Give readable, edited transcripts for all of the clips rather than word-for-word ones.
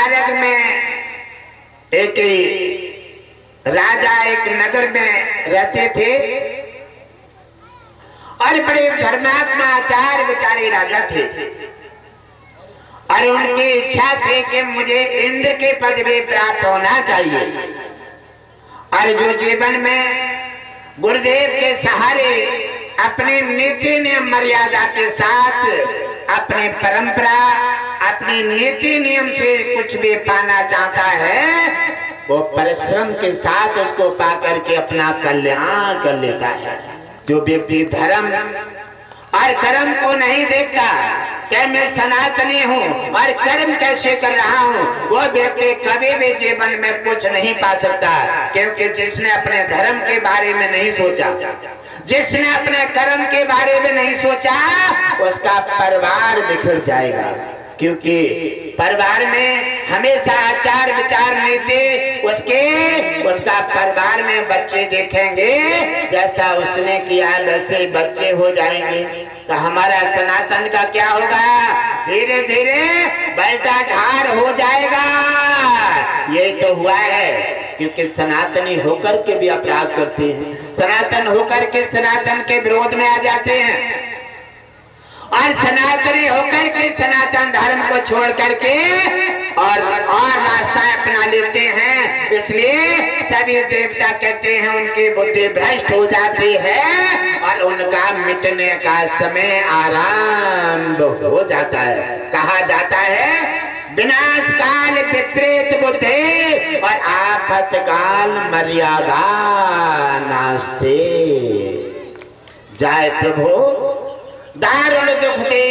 द्वारक में एक राजा एक नगर में रहते थे और बड़े धर्मात्मा आचार विचारी राजा थे और उनकी इच्छा थी कि मुझे इंद्र के पद भी प्राप्त होना चाहिए। और जो जीवन में गुरुदेव के सहारे अपनी नीति नियम मर्यादा के साथ अपनी परंपरा अपनी नीति नियम से कुछ भी पाना चाहता है वो परिश्रम के साथ उसको पा करके अपना कल्याण कर लेता है। जो व्यक्ति धर्म और कर्म को नहीं देखता कि मैं सनातनी हूँ और कर्म कैसे कर रहा हूँ, वो व्यक्ति कभी भी जीवन में कुछ नहीं पा सकता। क्योंकि जिसने अपने धर्म के बारे में नहीं सोचा, जिसने अपने कर्म के बारे में नहीं सोचा, उसका परिवार बिखर जाएगा। क्योंकि परिवार में हमेशा आचार विचार नीति उसका परिवार में बच्चे देखेंगे जैसा उसने किया वैसे बच्चे हो जाएंगे। तो हमारा सनातन का क्या होगा? धीरे धीरे बेटा ढार हो जाएगा। ये तो हुआ है क्योंकि सनातनी होकर के भी अपराध करते हैं, सनातन होकर के सनातन के विरोध में आ जाते हैं और सनातनी होकर के सनातन धर्म को छोड़ करके और रास्ता अपना लेते हैं। इसलिए सभी देवता कहते हैं उनकी बुद्धि भ्रष्ट हो जाती है और उनका मिटने का समय आरंभ हो जाता है। कहा जाता है विनाश काल विपरीत बुद्धि और आफत काल मर्यादा नास्ते। जय प्रभु दारुण दुख दे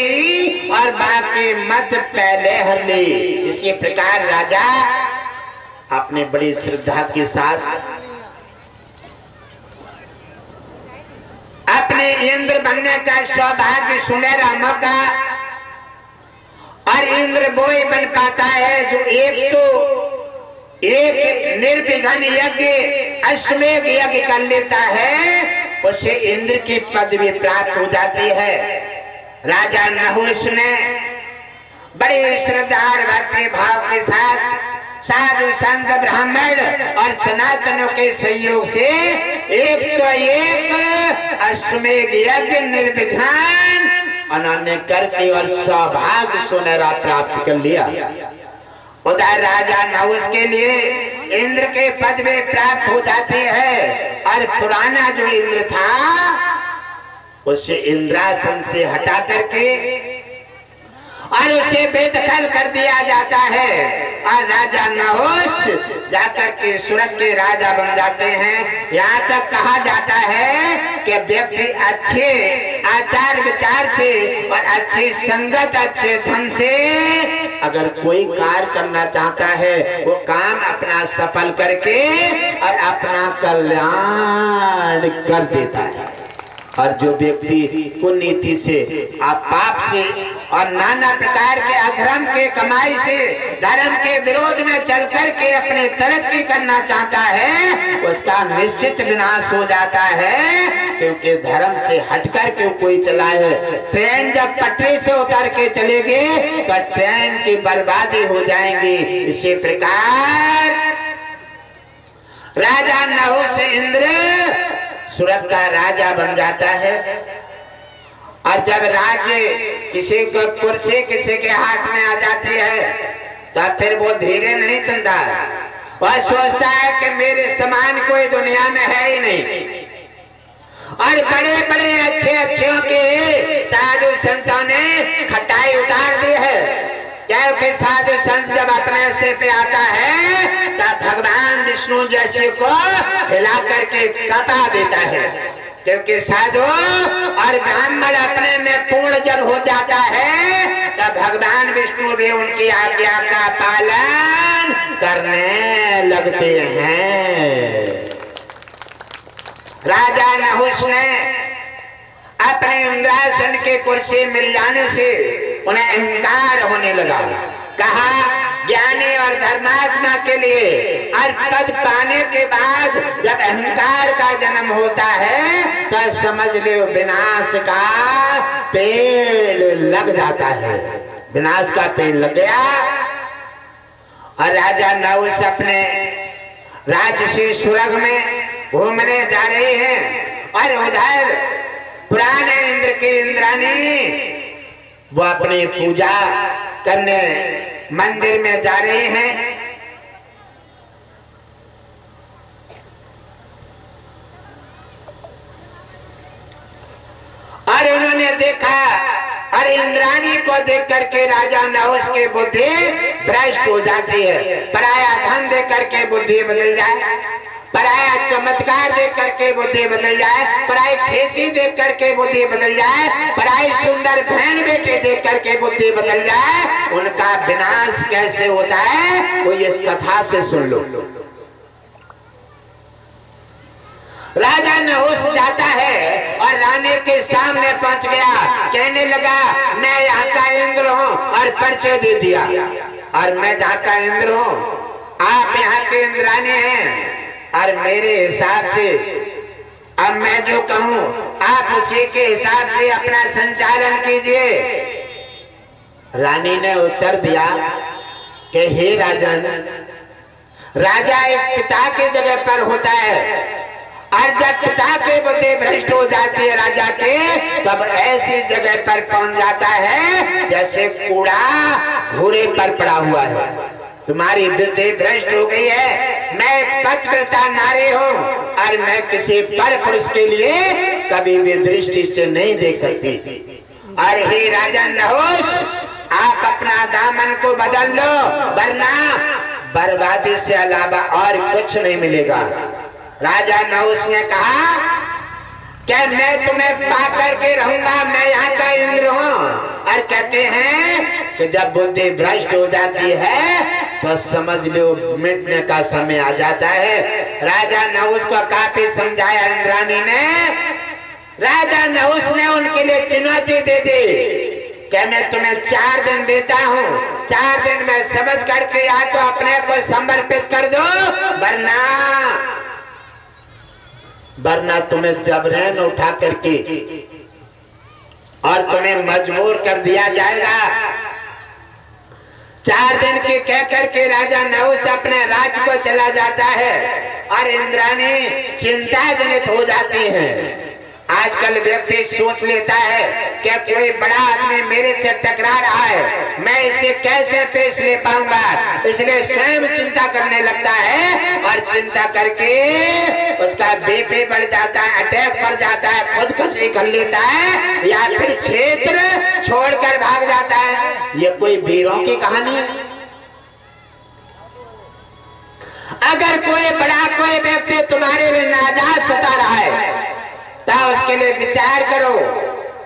और बाकी मत पहले हर ले। इसी प्रकार राजा अपने बड़ी श्रद्धा के साथ अपने इंद्र बनने का सौभाग्य सुनहरा मौका और इंद्र वो ही बन पाता है जो 101 निर्विघ्न यज्ञ अश्वमेध यज्ञ कर लेता है, उसे इंद्र की पदवी प्राप्त हो जाती है। राजा नहुष ने बड़े श्रद्धा और भक्ति भाव के साथ साधु संत ब्राह्मण और सनातनों के सहयोग से 101 अश्वमेध यज्ञ निर्विघ्न अनन्य करके और सौभाग्य सुनहरा प्राप्त कर लिया। उधर राजा नहुष के लिए इंद्र के पद में प्राप्त हो जाती है और पुराना जो इंद्र था उसे इंद्रासन से हटा करके और उसे बेदखल कर दिया जाता है और राजा नहुष जाकर के स्वर्ग के राजा बन जाते हैं। यहाँ तक कहा जाता है कि व्यक्ति अच्छे आचार विचार से और अच्छी संगत अच्छे धन से अगर कोई कार्य करना चाहता है वो काम अपना सफल करके और अपना कल्याण कर देता है। और जो व्यक्ति कुनीति से पाप से और नाना प्रकार के अधर्म के कमाई से धर्म के विरोध में चल करके अपने तरक्की करना चाहता है उसका निश्चित विनाश हो जाता है। क्योंकि धर्म से हट करके कोई चला है, ट्रेन जब पटरी से उतर के चलेगी तो ट्रेन की बर्बादी हो जाएगी। इसी प्रकार राजा नहुष इंद्र सूरत का राजा बन जाता है और जब राज्य किसी को कुर्सी किसी के हाथ में आ जाती है तो फिर वो धीरे नहीं चलता, वह सोचता है कि मेरे समान कोई दुनिया में है ही नहीं। और बड़े बड़े अच्छे अच्छों के साधु संतों ने खटाई उतार दी है। क्योंकि साधु संत जब अपने से पे आता है तब भगवान विष्णु जैसे को हिला करके कटा देता है। क्योंकि साधु और ब्राह्मण अपने में पूर्ण जब हो जाता है तब भगवान विष्णु भी उनकी आज्ञा का पालन करने लगते हैं। राजा नहुष ने अपने इंद्रासन के कुर्सी मिल जाने से उन्हें अहंकार होने लगा। कहा ज्ञानी और धर्मात्मा के लिए और पद पाने के बाद जब अहंकार का जन्म होता है तो समझ लो विनाश का पेड़ लग जाता है। विनाश का पेड़ लग गया और राजा नहुष अपने राज्य से सुरग में घूमने जा रहे हैं और उधर पुराने इंद्र की इंद्राणी वो अपनी पूजा करने मंदिर में जा रहे हैं। और उन्होंने देखा, अरे इंद्राणी को देख करके राजा नहुष की बुद्धि भ्रष्ट हो जाती है। पराया धन देख करके बुद्धि बदल जाए, पराया चमत्कार देख करके बुद्धि बदल जाए, पराई खेती देख करके बुद्धि बदल जाए, पराई सुंदर बहन बेटे देख करके बुद्धि बदल जाए। उनका विनाश कैसे होता है वो ये कथा से सुन लो। राजा नहुष जाता है और रानी के सामने पहुंच गया, कहने लगा मैं यहाँ का इंद्र हूँ और परिचय दे दिया, और मैं जहाँ का इंद्र हूँ, आप यहाँ के इंद्राणी हैं, और मेरे हिसाब से अब मैं जो कहूँ आप उसी के हिसाब से अपना संचालन कीजिए। रानी ने उत्तर दिया कि हे राजन, राजा एक पिता की जगह पर होता है, और जब पिता की बुद्धि भ्रष्ट हो जाती है राजा के, तब ऐसी जगह पर पहुंच जाता है जैसे कूड़ा घोड़े पर पड़ा हुआ है। तुम्हारी बुद्धि भ्रष्ट हो गई है। मैं पतिव्रता नारी हूँ और मैं किसी पर पुरुष के लिए कभी भी दृष्टि से नहीं देख सकती। और हे राजा नहुष, आप अपना दामन को बदल लो, वरना बर्बादी से अलावा और कुछ नहीं मिलेगा। राजा नहुष ने कहा क्या मैं तुम्हें पा करके रहूंगा, मैं यहाँ का इंद्र हूँ। और कहते हैं कि जब बुद्धि भ्रष्ट हो जाती है तो समझ लो मिटने का समय आ जाता है। राजा नहुष को काफी समझाया इंद्राणी ने। राजा नहुष ने उनके लिए चुनौती दे दी कि मैं तुम्हें 4 दिन देता हूँ, 4 दिन में समझ करके या तो अपने को समर्पित कर दो, वरना तुम्हें जबरन उठा करके और तुम्हें मजबूर कर दिया जाएगा। 4 दिन के कह करके राजा नहुष अपने राज्य को चला जाता है और इंद्राणी चिंता जनित हो जाती है। आजकल व्यक्ति सोच लेता है कि कोई बड़ा आदमी मेरे से टकरा रहा है, मैं इसे कैसे पेश ले पाऊंगा, इसलिए स्वयं चिंता करने लगता है और चिंता करके उसका बीपी बढ़ जाता है, अटैक पड़ जाता है, खुदकुशी कर लेता है या फिर क्षेत्र छोड़कर भाग जाता है। ये कोई वीरों की कहानी है। अगर कोई व्यक्ति तुम्हारे लिए नाजायज सता रहा है तो उसके लिए विचार करो,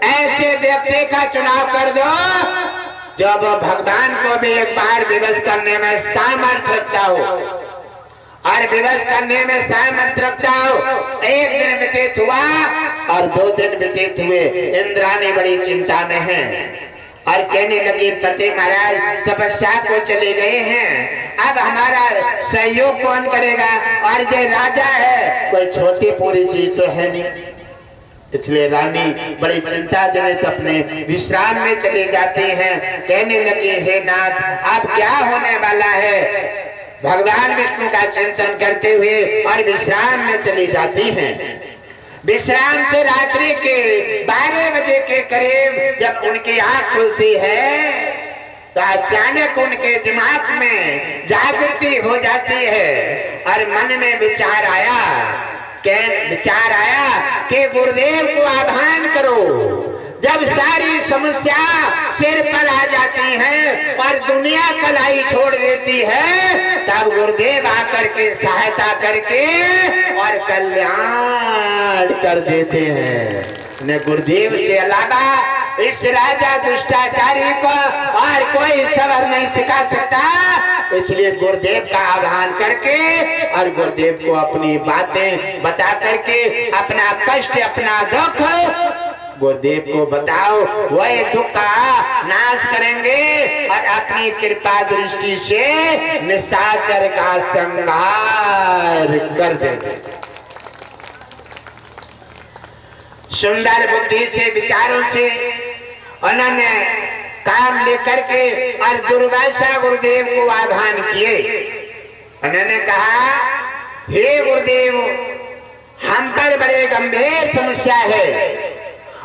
ऐसे व्यक्ति का चुनाव कर दो जो भगवान को भी एक बार विवश करने में सामर्थ्य रखता हो, और विवश करने में सामर्थ्य रखता हो। 1 दिन व्यतीत हुआ और 2 दिन व्यतीत हुए, इंद्राणी बड़ी चिंता में है और कहने लगी पति महाराज तपस्या को चले गए हैं, अब हमारा सहयोग कौन करेगा, और जो राजा है कोई छोटी पूरी चीज तो है नहीं। इसलिए रानी बड़ी चिंता जनित अपने विश्राम में चले जाते हैं। कहने लगे हे नाथ, अब क्या होने वाला है। भगवान विष्णु का चिंतन करते हुए और विश्राम में चली जाती हैं। विश्राम से रात्रि के 12 बजे के करीब जब उनकी आंख खुलती है तो अचानक उनके दिमाग में जागृति हो जाती है और मन में विचार आया कि गुरुदेव को आह्वान करो। जब सारी समस्या सिर पर आ जाती है और दुनिया कलाई छोड़ देती है, तब गुरुदेव आकर के सहायता करके और कल्याण कर देते हैं। ने गुरुदेव से अलावा इस राजा दुष्टाचारी को और कोई सबर नहीं सिखा सकता। इसलिए गुरुदेव का आह्वान करके और गुरुदेव को अपनी बातें बता करके अपना कष्ट, अपना दुख गुरुदेव को बताओ, वही दुख का नाश करेंगे और अपनी कृपा दृष्टि से निशाचर का संहार कर देंगे। सुंदर बुद्धि से, विचारों से उन्होंने काम लेकर के और दुर्वासा गुरुदेव को आह्वान किए। उन्होंने कहा, हे गुरुदेव, हम पर बड़े गंभीर समस्या है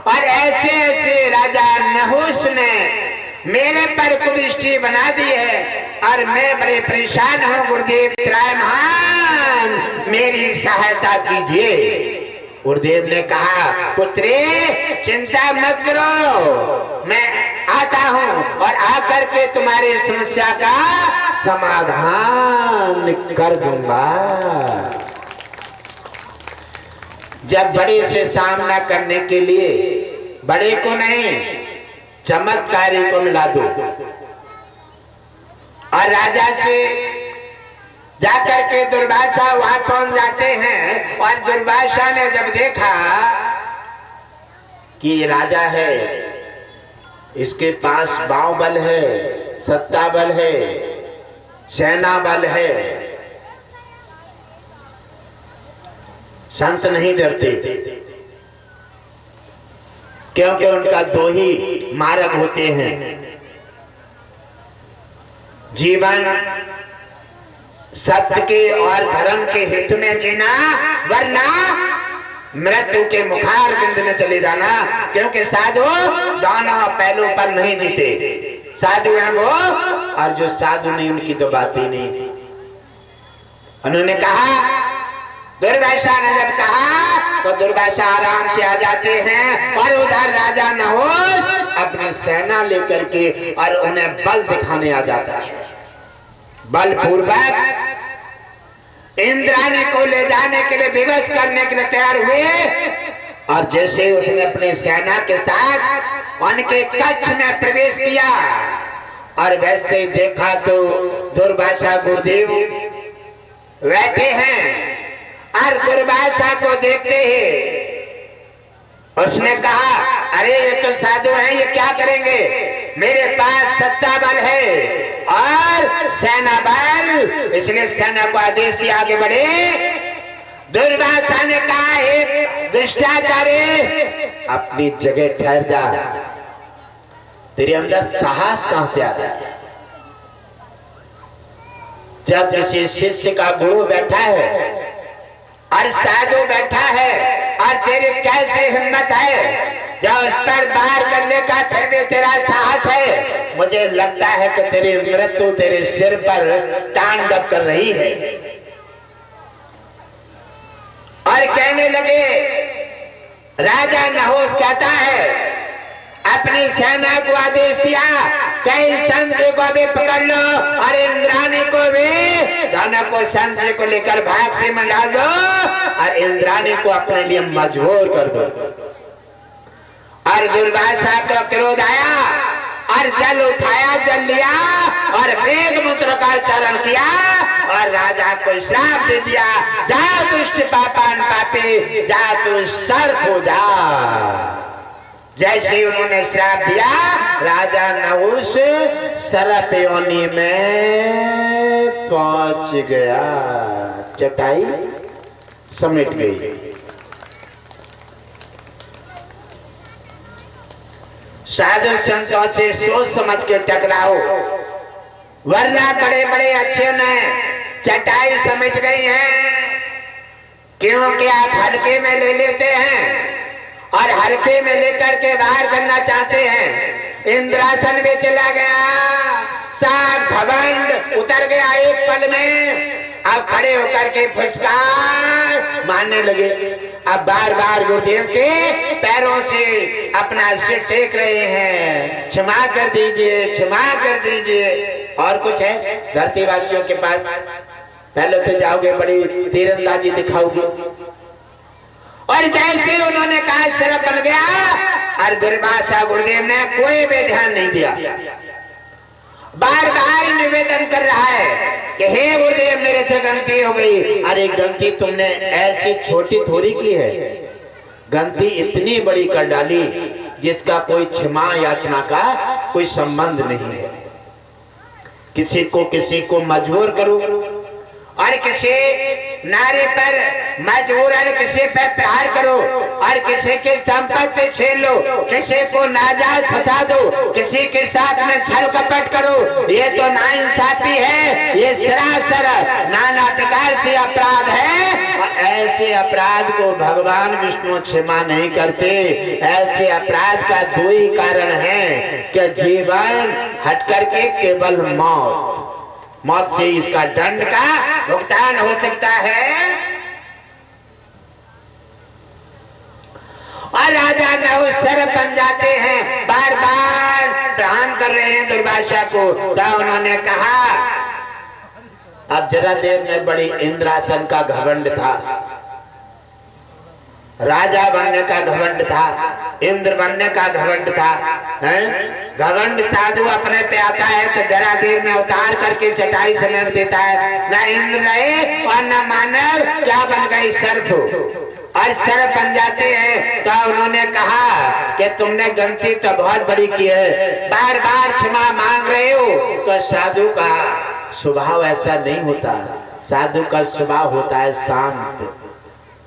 और ऐसे ऐसे राजा नहुस ने मेरे पर कुदृष्टि बना दी है और मैं बड़े परेशान हूँ। गुरुदेव त्रायमान, मेरी सहायता कीजिए। गुरुदेव ने कहा, पुत्रे चिंता मत करो, मैं आता हूँ और आकर के तुम्हारी समस्या का समाधान कर दूंगा। जब बड़े से सामना करने के लिए बड़े को नहीं चमत्कारी को मिला दो। और राजा से जाकर के दुर्वासा वहां पहुंच जाते हैं और दुर्वासा ने जब देखा कि ये राजा है, इसके पास बाव बल है, सत्ता बल है, सेना बल है, संत नहीं डरते क्योंकि उनका दो ही मार्ग होते हैं, जीवन सत्य के और धर्म के हित में जीना, वरना मृत्यु के मुखार बिंद में चले जाना। क्योंकि साधु दोनों पहलू पर नहीं जीते, साधु हैं वो और जो साधु नहीं उनकी तो बात ही नहीं। उन्होंने कहा, दुर्वासा ने जब कहा तो दुर्वासा आराम से आ जाते हैं और उधर राजा नहुस अपनी सेना लेकर के और उन्हें बल दिखाने आ जाता है। बलपूर्वक इंद्राणी को ले जाने के लिए, विवश करने के लिए तैयार हुए और जैसे उसने अपनी सेना के साथ उनके कक्ष में प्रवेश किया और वैसे ही देखा तो दुर्वासा गुरुदेव बैठे हैं और दुर्वासा को देखते ही उसने कहा, अरे ये तो साधु हैं, ये क्या करेंगे? मेरे पास सत्ता बल है और सेना बल, इसलिए सेना को आदेश दिया आगे बढ़े। दुर्वासा ने कहा, हे दुष्टाचारी, अपनी जगह ठहर जा, तेरे अंदर साहस कहां से आता है? जब किसी शिष्य का गुरु बैठा है और साधु बैठा है और तेरी कैसे हिम्मत है जो उस पर वार करने का, फिर भी तेरा साहस है? मुझे लगता है कि तेरी मृत्यु तेरे सिर पर तांडव कर रही है। और कहने लगे, राजा नहुस कहता है, अपनी सेना को आदेश दिया, कई संत को भी पकड़ लो और इंद्राणी को भी, दोनों को संत को लेकर भाग से मंडा दो और इंद्राणी को अपने लिए मजबूर कर दो। और दुर्वासा को क्रोध आया और जल उठाया, जल लिया और वेग मूत्र का चरण किया और राजा को श्राप दे दिया, जा दुष्ट पापान पापी, जा तू सर्प हो जा। जैसे उन्होंने श्राप दिया, राजा नहुस सर्प योनि में पहुंच गया, चटाई समेट गई। साधु संतों से सोच समझ के टकराओ, वरना बड़े बड़े अच्छे ने चटाई समेट गई है, क्योंकि आप हल्के में ले लेते हैं और हल्के में लेकर के बाहर करना चाहते हैं। इंद्रासन भी चला गया, सब घमंड उतर गया एक पल में। अब खड़े होकर के फुसकार मारने लगे, अब बार बार गुरुदेव के पैरों से अपना सिर टेक रहे हैं, क्षमा कर दीजिए, क्षमा कर दीजिए। और कुछ है धरतीवासियों के पास? पहले तो जाओगे, बड़ी तीरंदाजी दिखाओगे। और जैसे उन्होंने कहा सर्प बन गया और दुर्वासा गुरुदेव ने कोई भी ध्यान नहीं दिया, बार बार निवेदन कर रहा है कि हे गुरुदेव, मेरे से गलती हो गई। अरे गलती तुमने ऐसी छोटी थोड़ी की है, गलती इतनी बड़ी कर डाली जिसका कोई क्षमा याचना का कोई संबंध नहीं है। किसी को मजबूर करो और किसी नारी पर मजबूरन किसी पर प्रहार करो, और किसी की संपत्ति छीन लो, किसी को नाजायज फंसा दो, किसी के साथ में छल कपट करो, ये तो नाइंसाफी है, ये सरासर नाना प्रकार से अपराध है। और ऐसे अपराध को भगवान विष्णु क्षमा नहीं करते। ऐसे अपराध का दो ही कारण है कि जीवन हट करके केवल मौत से इसका दंड का भुगतान हो सकता है। और राजा नहुष सर बन जाते हैं, बार बार प्रणाम कर रहे हैं दुर्वासा को। तो उन्होंने कहा, अब जरा देर में बड़ी इंद्रासन का घमंड था, राजा बनने का घमंड था, इंद्र बनने का घमंड था। घमंड साधु अपने पे आता है तो जरा देर में उतार करके चटाई समेट देता है। न इंद्र रहे और न मानव, क्या बन गई सर्प, और सर्प बन जाते हैं। तो उन्होंने कहा कि तुमने गलती तो बहुत बड़ी की है, बार बार क्षमा मांग रहे हो। तो साधु का स्वभाव ऐसा नहीं होता, साधु का स्वभाव होता है शांत।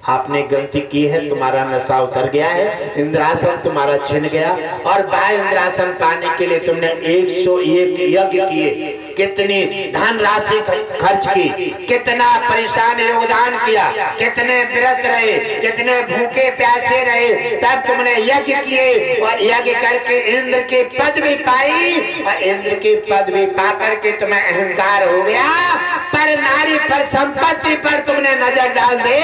आपने गलती की है, तुम्हारा नशा उतर गया है, इंद्रासन तुम्हारा छिन गया, और बाय इंद्रासन पाने के लिए तुमने 101 यज्ञ किए, कितनी धन राशि खर्च की, कितना परेशान योगदान किया, कितने व्रत रहे, कितने भूखे प्यासे रहे, तब तुमने यज्ञ किए और यज्ञ करके इंद्र की पदवी पाई। और इंद्र की पदवी पा करके तुम्हें अहंकार हो गया, पर नारी पर संपत्ति पर तुमने नजर डाल दे,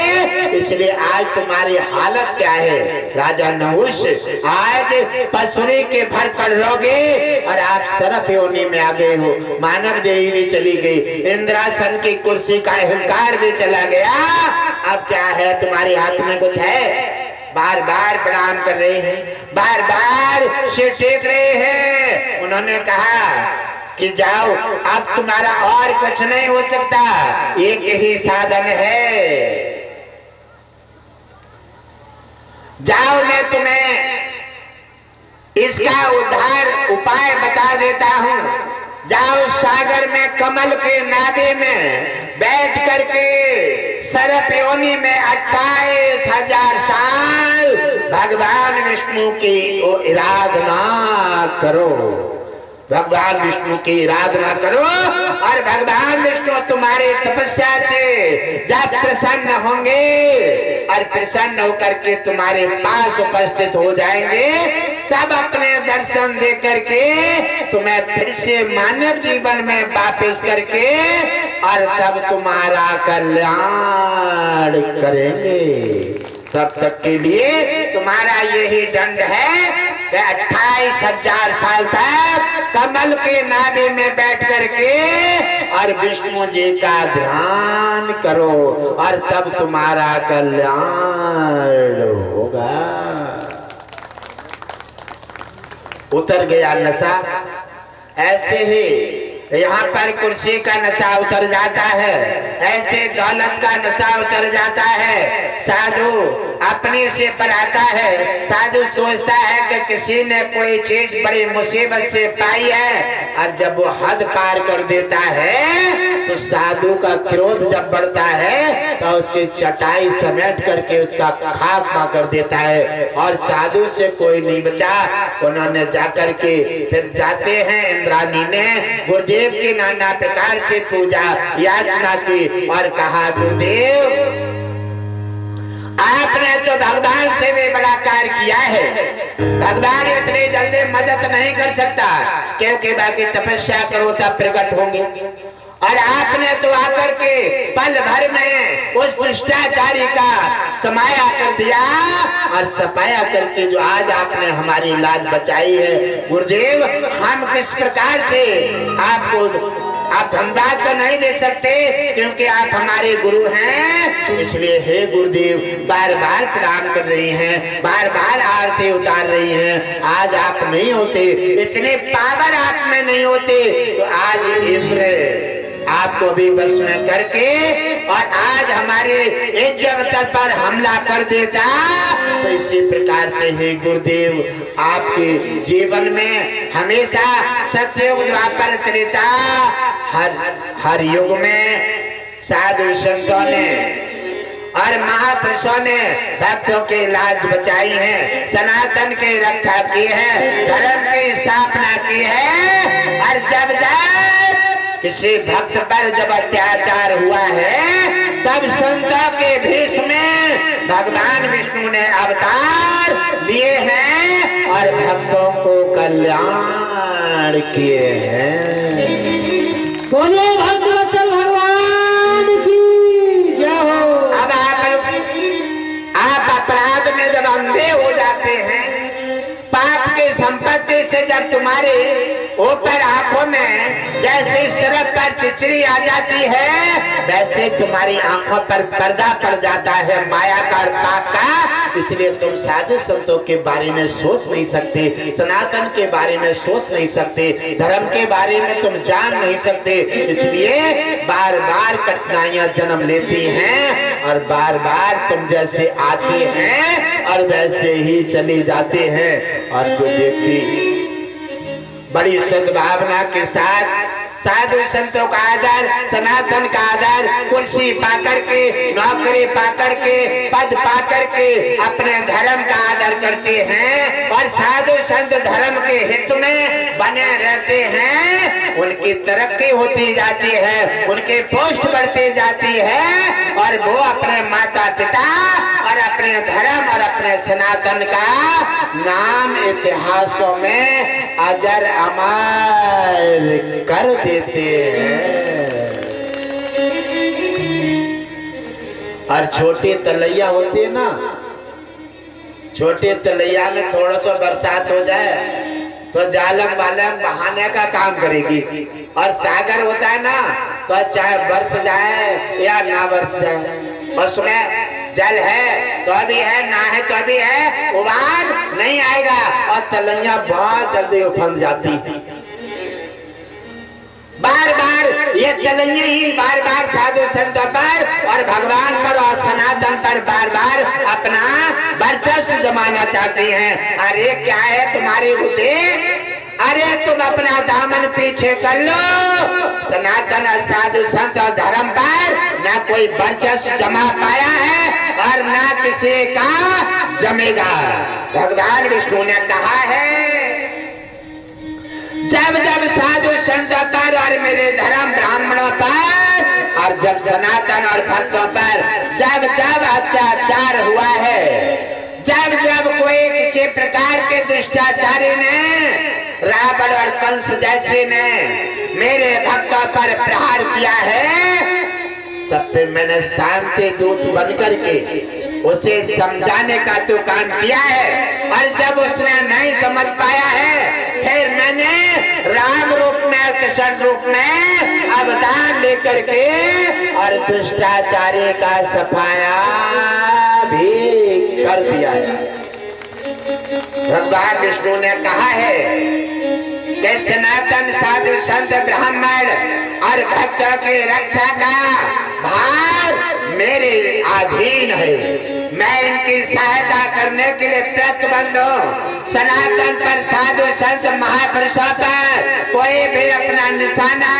इसलिए आज तुम्हारी हालत क्या है राजा नहुष। आज पसुरी के भर पर रहोगे और आप सर्प योनि में आ गए हो, मानव देही भी चली गई, इंद्रासन की कुर्सी का अहंकार भी चला गया। अब क्या है, तुम्हारे हाथ में कुछ है? बार बार प्रणाम कर रहे हैं, बार बार सिर टेक रहे हैं। उन्होंने कहा कि जाओ, अब तुम्हारा और कुछ नहीं हो सकता, एक ही साधन है, जाओ मैं तुम्हें इसका उद्धार उपाय बता देता हूं। जाओ सागर में कमल के नाभि में बैठ करके सर्प योनि में 28,000 साल भगवान विष्णु की आराधना करो, भगवान विष्णु की आराधना करो। और भगवान विष्णु तुम्हारी तपस्या से जब प्रसन्न होंगे और प्रसन्न होकर के तुम्हारे पास उपस्थित हो जाएंगे, तब अपने दर्शन दे करके तुम्हें फिर से मानव जीवन में वापस करके और तब तुम्हारा कल्याण करेंगे। तब तक के लिए तुम्हारा यही दंड है, 28,000 साल तक कमल के नाभि में बैठ करके और विष्णु जी का ध्यान करो, और तब तुम्हारा कल्याण होगा। उतर गया नशा। ऐसे ही यहाँ पर कुर्सी का नशा उतर जाता है, ऐसे दौलत का नशा उतर जाता है। साधु अपने से पर आता है, साधु सोचता है कि किसी ने कोई चीज बड़ी मुसीबत से पाई है, और जब वो हद पार कर देता है तो साधु का क्रोध जब बढ़ता है तो उसकी चटाई समेट करके उसका खात्मा कर देता है, और साधु से कोई नहीं बचा। उन्होंने जाकर के फिर जाते हैं, इंद्रानी ने गुरुदेव की नाना प्रकार से पूजा याचना की और कहा, गुरुदेव आपने तो भगवान से भी बड़ा कार्य किया है, भगवान इतनी जल्दी मदद नहीं कर सकता, क्योंकि बाकी तपस्या करो तब प्रकट होंगे, और आपने तो आकर के पल भर में उस दुष्टाचारी का समाया कर दिया और सफाया करके जो आज आपने हमारी लाज बचाई है। गुरुदेव हम किस प्रकार से आपको आप धनबाद तो नहीं दे सकते, क्योंकि आप हमारे गुरु हैं, इसलिए हे गुरुदेव बार बार प्रणाम कर रही हैं, बार बार आरती उतार रही हैं। आज आप नहीं होते, इतने पावर आप में नहीं होते, तो आज इंद्र आपको भी बस में करके और आज हमारे इज्जत पर हमला कर देता। तो इसी प्रकार से ही गुरुदेव आपके जीवन में हमेशा सतयुग द्वापर त्रेता हर युग में साधु संतों ने और महापुरुषों ने भक्तों की लाज बचाई है, सनातन की रक्षा की है, धर्म की स्थापना की है। और जब जब किसी भक्त पर जब अत्याचार हुआ है, तब संतों के भेष में भगवान विष्णु ने अवतार लिए हैं और भक्तों को कल्याण किए हैं। बोलो भक्तवत्सल भगवान की जय हो। अब आप अपराध में जब अंधे हो जाते हैं, पाप की संपत्ति से जब तुम्हारे ऊपर आंखों में जैसे सिरक पर चिचड़ी आ जाती है, वैसे तुम्हारी आंखों पर पर्दा पड़ जाता है माया का और पाप का। इसलिए तुम साधु संतों के बारे में सोच नहीं सकते, सनातन के बारे में सोच नहीं सकते, धर्म के बारे में तुम जान नहीं सकते। इसलिए बार बार कठिनाइयां जन्म लेती हैं और बार बार तुम जैसे आते हैं और वैसे ही चले जाते हैं। और जो व्यक्ति बड़ी सद्भावना के साथ साधु संतों का आदर, सनातन का आदर, कुर्सी पाकर के, नौकरी पाकर के, पद पाकर के अपने धर्म का आदर करते हैं और साधु संत धर्म के हित में बने रहते हैं, उनकी तरक्की होती जाती है, उनके पोस्ट बढ़ते जाती है और वो अपने माता पिता और अपने धर्म और अपने सनातन का नाम इतिहासों में अजर अमर कर देते हैं। और छोटे तलैया होते हैं ना, छोटे तलैया में थोड़ा सा बरसात हो जाए तो जालम वालम बहाने का काम करेगी, और सागर होता है ना, तो चाहे बरस जाए या ना बरस जाए, उसमें जल है तो अभी है, ना है तो अभी है, उबाल नहीं आएगा और तलैया बहुत जल्दी उफल जाती है। बार बार ये तलैया ही बार बार साधु संतों पर और भगवान पर और सनातन पर बार बार अपना वर्चस्व जमाना चाहती हैं। अरे क्या है तुम्हारी बुद्धि? अरे तुम अपना दामन पीछे कर लो, सनातन और साधु संत और धर्म पर ना कोई वर्चस्व जमा पाया है और ना किसी का जमेगा। भगवान विष्णु ने कहा है, जब जब साधु संत पर और मेरे धर्म ब्राह्मणों पर और जब सनातन और भक्तों पर जब जब अत्याचार हुआ है, जब जब कोई किसी प्रकार के दुष्टाचारी ने, रावण और कंस जैसे ने मेरे भक्तों पर प्रहार किया है, तब फिर मैंने शांति दूत बनकर के उसे समझाने का तो काम किया है। और जब उसने नहीं समझ पाया है, फिर मैंने राम रूप में और कृष्ण रूप में अवतार लेकर के और दुष्टाचारी का सफाया भी कर दिया है। भगवान विष्णु ने कहा है कि सनातन साधु संत ब्राह्मण और भक्तों की रक्षा का भार मेरे अधीन है। मैं इनकी सहायता करने के लिए प्रतिबद्ध हूँ। सनातन पर साधु संत महापुरुषों पर कोई भी अपना निशाना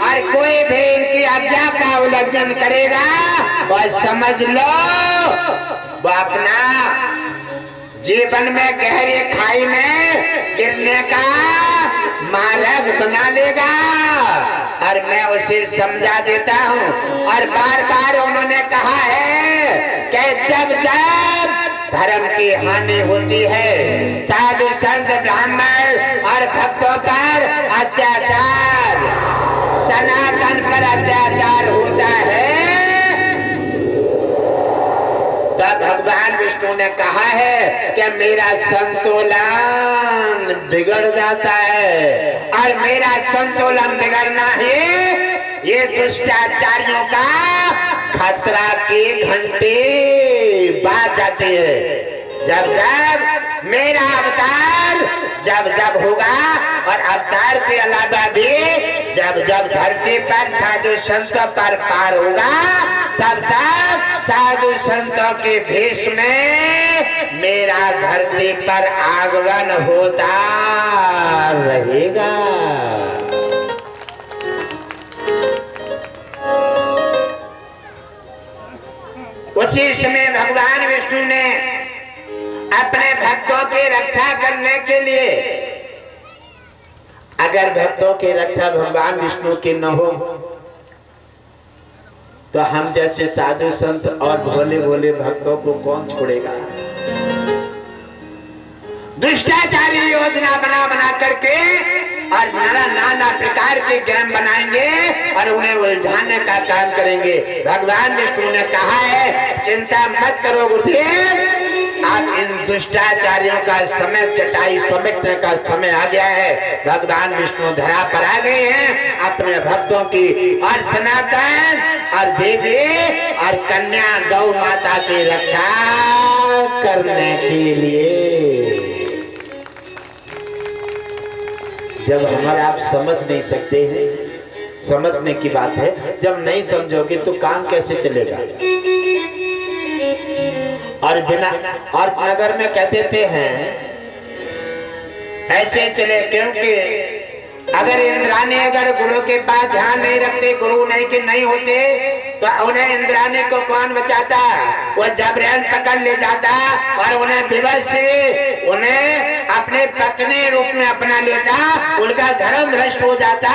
और कोई भी इनकी आज्ञा का उल्लंघन करेगा, और समझ लो वो अपना जीवन में गहरी खाई में गिरने का मार्ग बना लेगा। और मैं उसे समझा देता हूँ। और बार बार उन्होंने कहा है कि जब जब धर्म की हानि होती है, साधु संत ब्राह्मण और भक्तों पर अत्याचार, सनातन पर अत्याचार होता है, तब भगवान विष्णु ने कहा है कि मेरा संतुलन बिगड़ जाता है। और मेरा संतुलन बिगड़ना ही ये दुष्टाचारियों का खतरा के घंटे बाज जाते हैं। जब जब मेरा अवतार जब जब होगा, और अवतार के अलावा भी जब जब धरती पर साधु संतों पर पार होगा, तब तक साधु संतों के भेष में मेरा धरती पर आगमन होता रहेगा। उसी समय भगवान विष्णु ने अपने भक्तों की रक्षा करने के लिए, अगर भक्तों की रक्षा भगवान विष्णु की न हो तो हम जैसे साधु संत और भोले भोले भक्तों को कौन छोड़ेगा। दुष्टाचारी योजना बना करके और नाना प्रकार के गेम बनाएंगे और उन्हें उलझाने का काम करेंगे। भगवान विष्णु ने कहा है चिंता मत करो गुरुदेव, आप इन दुष्टाचारियों का समय चटाई समेटने का समय आ गया है। भगवान विष्णु धरा पर आ गए हैं अपने भक्तों की और सनातन और देवी और कन्या गौ माता की रक्षा करने के लिए। जब हमारा आप समझ नहीं सकते हैं, समझने की बात है, जब नहीं समझोगे तो काम कैसे चलेगा। और बिना और नगर में कह देते हैं ऐसे चले, क्योंकि अगर इंद्राणी अगर गुरु के पास ध्यान नहीं रखते, गुरु नहीं के नहीं होते तो उन्हें इंद्राणी को कौन बचाता, वो जबरन पकड़ ले जाता और उन्हें विवश से उन्हें अपने पत्नी रूप में अपना लेता, उनका धर्म भ्रष्ट हो जाता।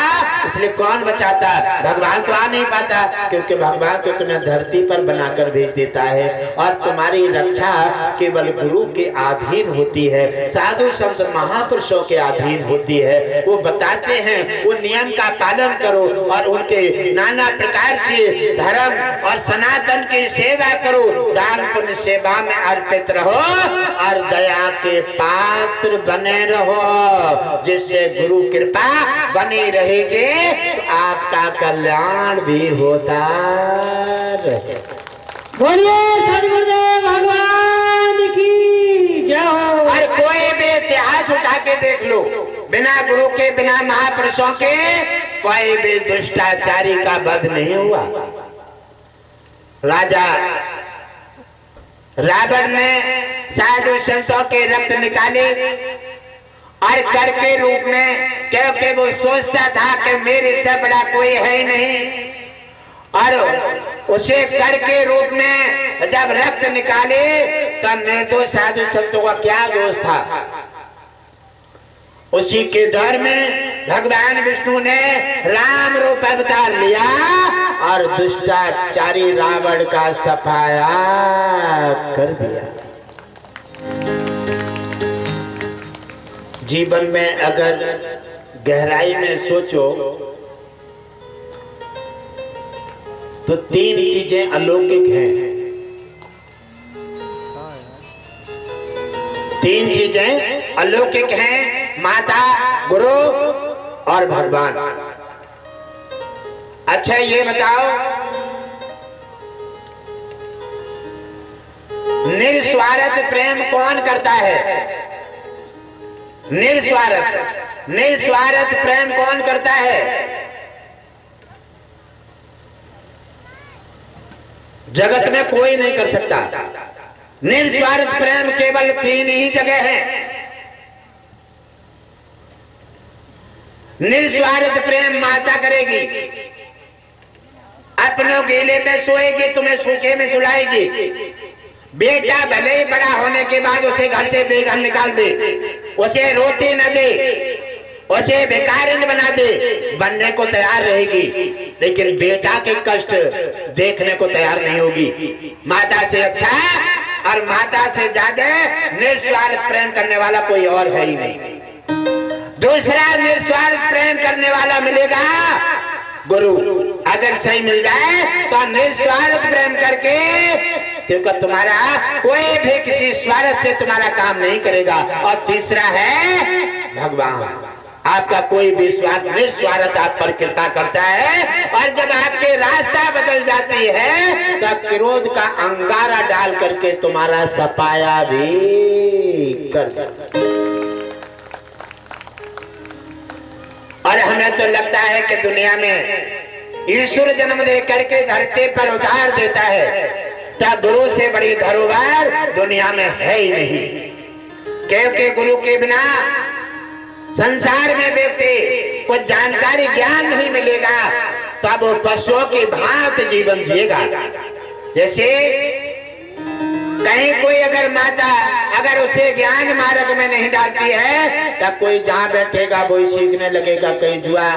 इसलिए कौन बचाता, भगवान तो आ नहीं पाता, क्योंकि भगवान तो तुम्हें धरती पर बनाकर भेज देता है और तुम्हारी रक्षा केवल गुरु के अधीन होती है, साधु संत महापुरुषों के अधीन होती है। वो बताते हैं वो नियम का पालन करो और उनके नाना प्रकार से धर्म और सनातन की सेवा करो, दान पुण्य सेवा में अर्पित रहो और दया के पात्र बने रहो, जिससे गुरु कृपा बनी रहेगी तो आपका कल्याण भी होता रहे। बोलिए सद्गुरुदेव भगवान की जय हो। और कोई भी इतिहास उठा के देख लो, बिना गुरु के बिना महापुरुषों के कोई भी दुष्टाचारी का वध नहीं हुआ। राजा रावण ने साधु संतों के रक्त निकाले और कर के रूप में, क्योंकि वो सोचता था कि मेरे से बड़ा कोई है नहीं, और उसे कर के रूप में जब रक्त निकाले तब निर्दोष साधु संतों का क्या दोष था। उसी के दौर में भगवान विष्णु ने राम रूप अवतार लिया और दुष्टाचारी रावण का सफाया कर दिया। जीवन में अगर गहराई में सोचो तो तीन चीजें अलौकिक हैं। तीन चीजें अलौकिक हैं, माता, गुरु और भगवान। अच्छा ये बताओ, निस्वार्थ प्रेम कौन करता है? निस्वार्थ प्रेम कौन करता है? जगत में कोई नहीं कर सकता। निस्वार्थ प्रेम केवल तीन ही जगह है। निस्वार्थ प्रेम माता करेगी, अपनों गीले में सोएगी, तुम्हें सूखे में सुलाएगी। बेटा भले ही बड़ा होने के बाद उसे घर से बेघर निकाल दे, उसे रोटी न दे, उसे भिखारिन बना दे, बनने को तैयार रहेगी, लेकिन बेटा के कष्ट देखने को तैयार नहीं होगी। माता से अच्छा और माता से ज्यादा निस्वार्थ प्रेम करने वाला कोई और है ही नहीं। दूसरा निस्वार्थ प्रेम करने वाला मिलेगा गुरु। अगर सही मिल जाए तो निस्वार्थ प्रेम करके, क्योंकि तुम्हारा कोई भी किसी स्वार्थ से तुम्हारा काम नहीं करेगा। और तीसरा है भगवान, आपका कोई भी स्वार्थ निस्वार्थ आप पर कृपा करता है, और जब आपके रास्ता बदल जाती है तब क्रोध का अंगारा डाल करके तुम्हारा सफाया भी कर। और हमें तो लगता है कि दुनिया में ईश्वर जन्म दे करके धरती पर उतार देता है, तो गुरु से बड़ी धरोहर दुनिया में है ही नहीं। क्योंकि गुरु के बिना संसार में व्यक्ति को जानकारी ज्ञान नहीं मिलेगा, तब वो पशुओं की भांति जीवन जिएगा। जैसे कहीं कोई अगर माता अगर उसे ज्ञान मार्ग में नहीं डालती है तब कोई जहां बैठेगा वही सीखने लगेगा, कहीं जुआ,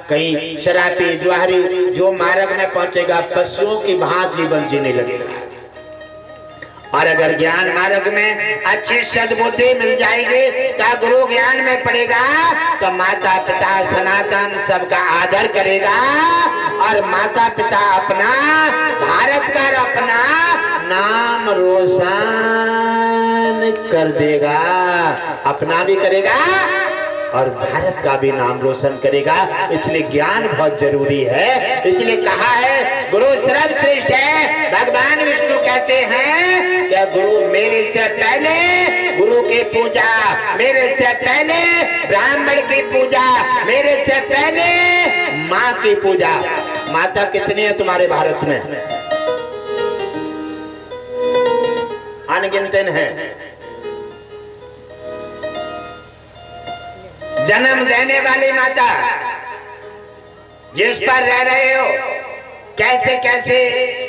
कहीं शराबी, जुआरी, जो मार्ग में पहुंचेगा पशुओं की भांति जीवन जीने लगेगा। और अगर ज्ञान मार्ग में अच्छी सद्बुद्धि मिल जाएगी तो गुरु ज्ञान में पड़ेगा तो माता पिता सनातन सबका आदर करेगा और माता पिता अपना भारत का अपना नाम रोशन कर देगा, अपना भी करेगा और भारत का भी नाम रोशन करेगा। इसलिए ज्ञान बहुत जरूरी है। इसलिए कहा है गुरु सर्वश्रेष्ठ है। भगवान विष्णु कहते हैं कि गुरु मेरे से पहले गुरु की पूजा, मेरे से पहले ब्राह्मण की पूजा, मेरे से पहले माँ की पूजा। माता कितनी है तुम्हारे भारत में? अनगिनत है। जन्म देने वाली माता, जिस पर रह रहे हो, कैसे कैसे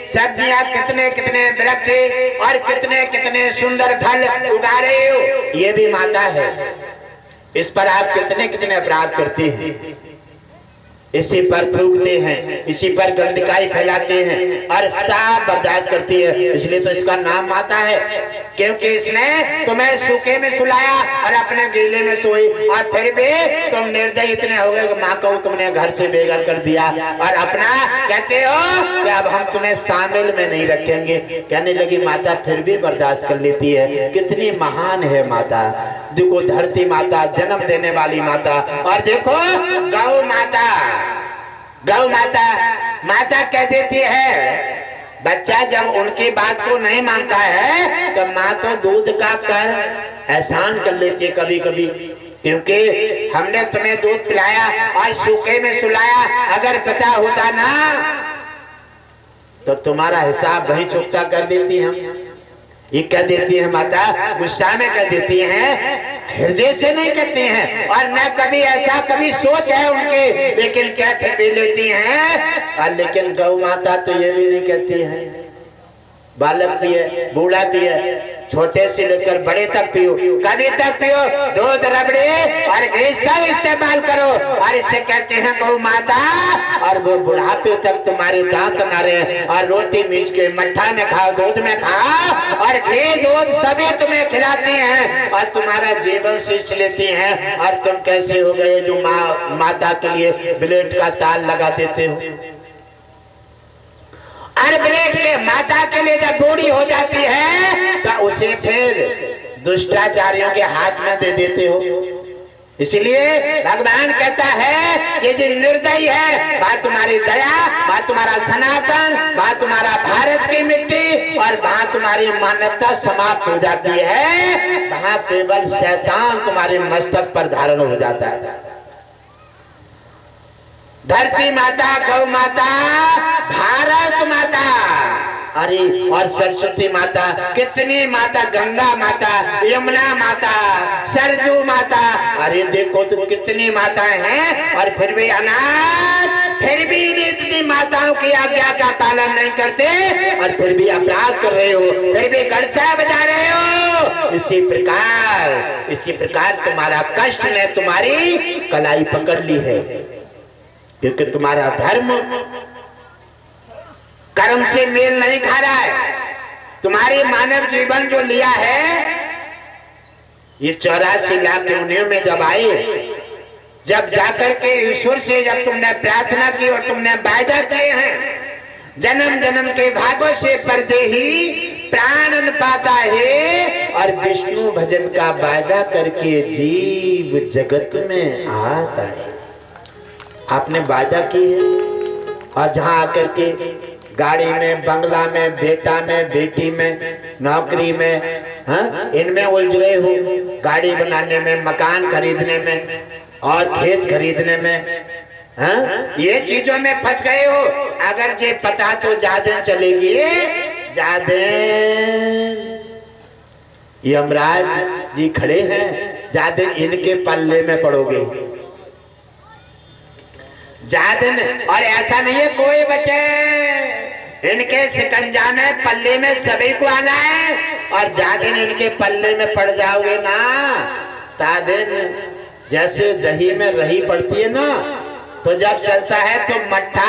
सब्जियां, कितने कितने वृक्ष और कितने कितने सुंदर फल उगा रहे हो, ये भी माता है। इस पर आप कितने कितने अपराध करते हैं, इसी पर थूकते हैं, इसी पर गंदगी फैलाते हैं और साफ बर्दाश्त करती है। इसलिए तो इसका नाम माता है, क्योंकि इसने तुम्हें सूखे में सुलाया और अपने गीले में सोई, और फिर भी तुम निर्दयी इतने हो गए कि माँ को तुमने घर से बेघर कर दिया और अपना कहते हो कि अब हम तुम्हें शामिल में नहीं रखेंगे। कहने लगी माता, फिर भी बर्दाश्त कर लेती है। कितनी महान है माता। देखो धरती माता, जन्म देने वाली माता, और देखो गौ माता। गौ माता, माता कह देती है बच्चा जब उनकी बात को नहीं मानता है तो माँ तो दूध का कर एहसान कर लेती है कभी कभी, क्योंकि हमने तुम्हें दूध पिलाया और सूखे में सुलाया। अगर पता होता ना तो तुम्हारा हिसाब वही चुकता कर देती हम। ये कह देती है माता, गुस्सा में कह देती हैं, हृदय से नहीं कहती हैं, और न कभी ऐसा कभी सोच है उनके, लेकिन कह फिर भी लेती हैं। और लेकिन गौ माता तो ये भी नहीं कहती है, बालक पिए, बूढ़ा पिए, छोटे से लेकर बड़े तक पियो, कभी तक पियो, दूध, रबड़ी और घी सब इस्तेमाल करो। और इसे कहते हैं गौ माता। और वो बुढ़ापे तक तुम्हारे दांत ना रहे, और रोटी मीच के मट्ठा में खाओ, दूध में खाओ, और घी दूध सभी तुम्हें खिलाती हैं और तुम्हारा जीवन सींच लेती हैं। और तुम कैसे हो गए जो माता के लिए ब्लेड का ताल लगा देते हो। और ब्लेड के माता के लिए जब बूढ़ी हो जाती है तो उसे फिर दुष्टाचारियों के हाथ में दे देते हो। इसलिए भगवान कहता है कि जो निर्दयी है, वह तुम्हारी दया, वह तुम्हारा सनातन, वह तुम्हारा भारत की मिट्टी, और वहां तुम्हारी मानवता समाप्त हो जाती है। वहां केवल शैतान तुम्हारे मस्तक पर धारण हो जाता है। धरती माता, गौ माता, भारत माता, अरे और सरस्वती माता, कितनी माता, गंगा माता, यमुना माता, सरजू माता, अरे देखो तुम कितनी माताएं हैं। और फिर भी अनाथ, फिर भी इतनी माताओं की आज्ञा का पालन नहीं करते और फिर भी अपराध कर रहे हो, फिर भी गड़सा बजा रहे हो। इसी प्रकार तुम्हारा कष्ट ने तुम्हारी कलाई पकड़ ली है, क्योंकि तुम्हारा धर्म कर्म से मेल नहीं खा रहा है। तुम्हारी मानव जीवन जो लिया है, ये 84 लाख योनियों में जब आए, जब जाकर के ईश्वर से जब तुमने प्रार्थना की और तुमने वायदा किए हैं, जन्म जन्म के भागों से परदेही प्राण पाता है, और विष्णु भजन का वायदा करके जीव जगत में आता है। आपने वायदा की है, और जहां आकर के गाड़ी में, बंगला में, बेटा में, बेटी में, नौकरी में, हाँ, इनमें उलझ गए हो। गाड़ी बनाने में, मकान खरीदने में और खेत खरीदने में, हाँ, ये चीजों में फंस गए हो। अगर ये पता तो ज्यादा चलेगी, ज्यादा यमराज जी खड़े हैं, ज्यादा इनके पल्ले में पड़ोगे ज्यादा। और ऐसा नहीं है कोई बचे, इनके शिकंजा में पल्ले में सभी को आना है, और जा दिन इनके पल्ले में पड़ जाओगे ना, ता दिन जैसे दही में रही पड़ती है ना, तो जब चलता है तो मट्ठा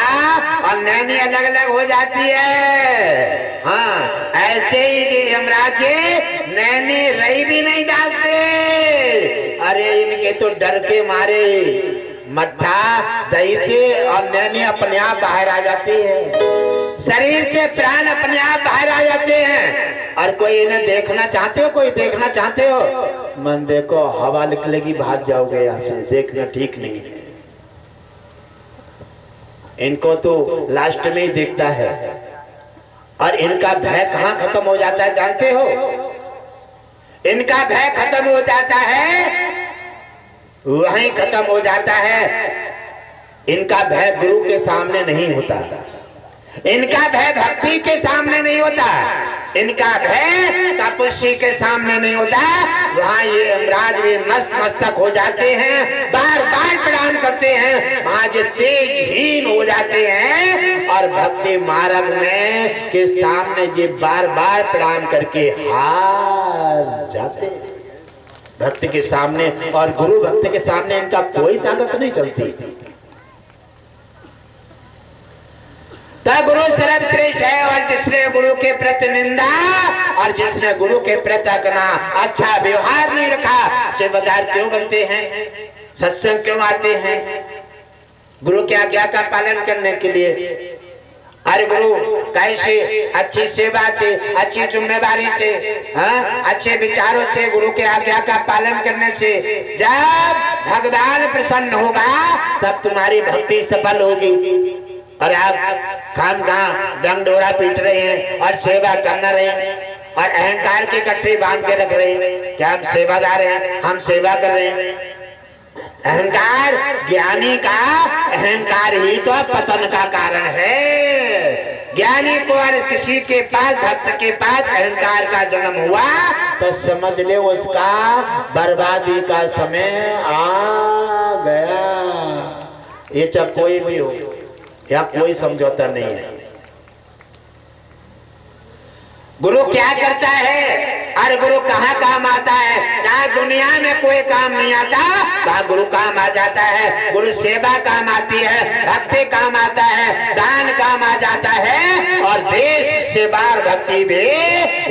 और नैनी अलग अलग हो जाती है। हाँ, ऐसे ही जी यमराज जी नैनी रही भी नहीं डालते। अरे इनके तो डर के मारे मट्ठा दही से और नैनी अपने आप बाहर आ जाती है, शरीर से प्राण अपने आप बाहर आ जाते हैं। और कोई इन्हें देखना चाहते हो, कोई देखना चाहते हो, मन देखो हवा निकलेगी भाग जाओगे यहाँ से, देखना ठीक नहीं है। इनको तो लास्ट में ही दिखता है, और इनका भय कहां खत्म हो जाता है जानते हो? इनका भय खत्म हो जाता है, वहीं खत्म हो जाता है। इनका भय गुरु के सामने नहीं होता, इनका भय भक्ति के सामने नहीं होता, इनका भय तपस्वी के सामने नहीं होता। वहां ये यमराज भी मस्त मस्तक हो जाते हैं, बार बार प्रणाम करते हैं, वहां जो तेजहीन हो जाते हैं, और भक्ति मार्ग में के सामने जी बार बार प्रणाम करके हार जाते हैं भक्ति के सामने। और गुरु भक्ति के सामने इनका कोई ताकत नहीं चलती। गुरु सर्वश्रेष्ठ है, और जिसने गुरु के प्रति निंदा और जिसने गुरु के प्रति अपना अच्छा व्यवहार नहीं रखा, सेवादार क्यों बनते हैं, सत्संग क्यों आते हैं? गुरु की आज्ञा का पालन करने के लिए। अरे गुरु कैसे अच्छी सेवा से, अच्छी जिम्मेदारी से, हाँ, अच्छे विचारों से, गुरु के आज्ञा का पालन करने से जब भगवान प्रसन्न होगा तब तुम्हारी भक्ति सफल होगी। और आप काम कहाँ डंडोरा पीट रहे हैं और सेवा करना रहे हैं, और अहंकार के कट्टे बांध के रख रहे हैं क्या हम सेवादार हैं, हम सेवा कर रहे हैं। अहंकार, ज्ञानी का अहंकार ही तो पतन का कारण है। ज्ञानी को और किसी के पास, भक्त के पास अहंकार का जन्म हुआ तो समझ ले उसका बर्बादी का समय आ गया। ये चाहे कोई भी हो, या कोई समझौता नहीं है। गुरु क्या करता है, अरे गुरु कहाँ काम आता है? जहाँ दुनिया में कोई काम नहीं आता वहाँ गुरु काम आ जाता है। गुरु सेवा काम आती है, भक्ति काम आता है, दान काम आ जाता है, और देश सेवा और भक्ति भी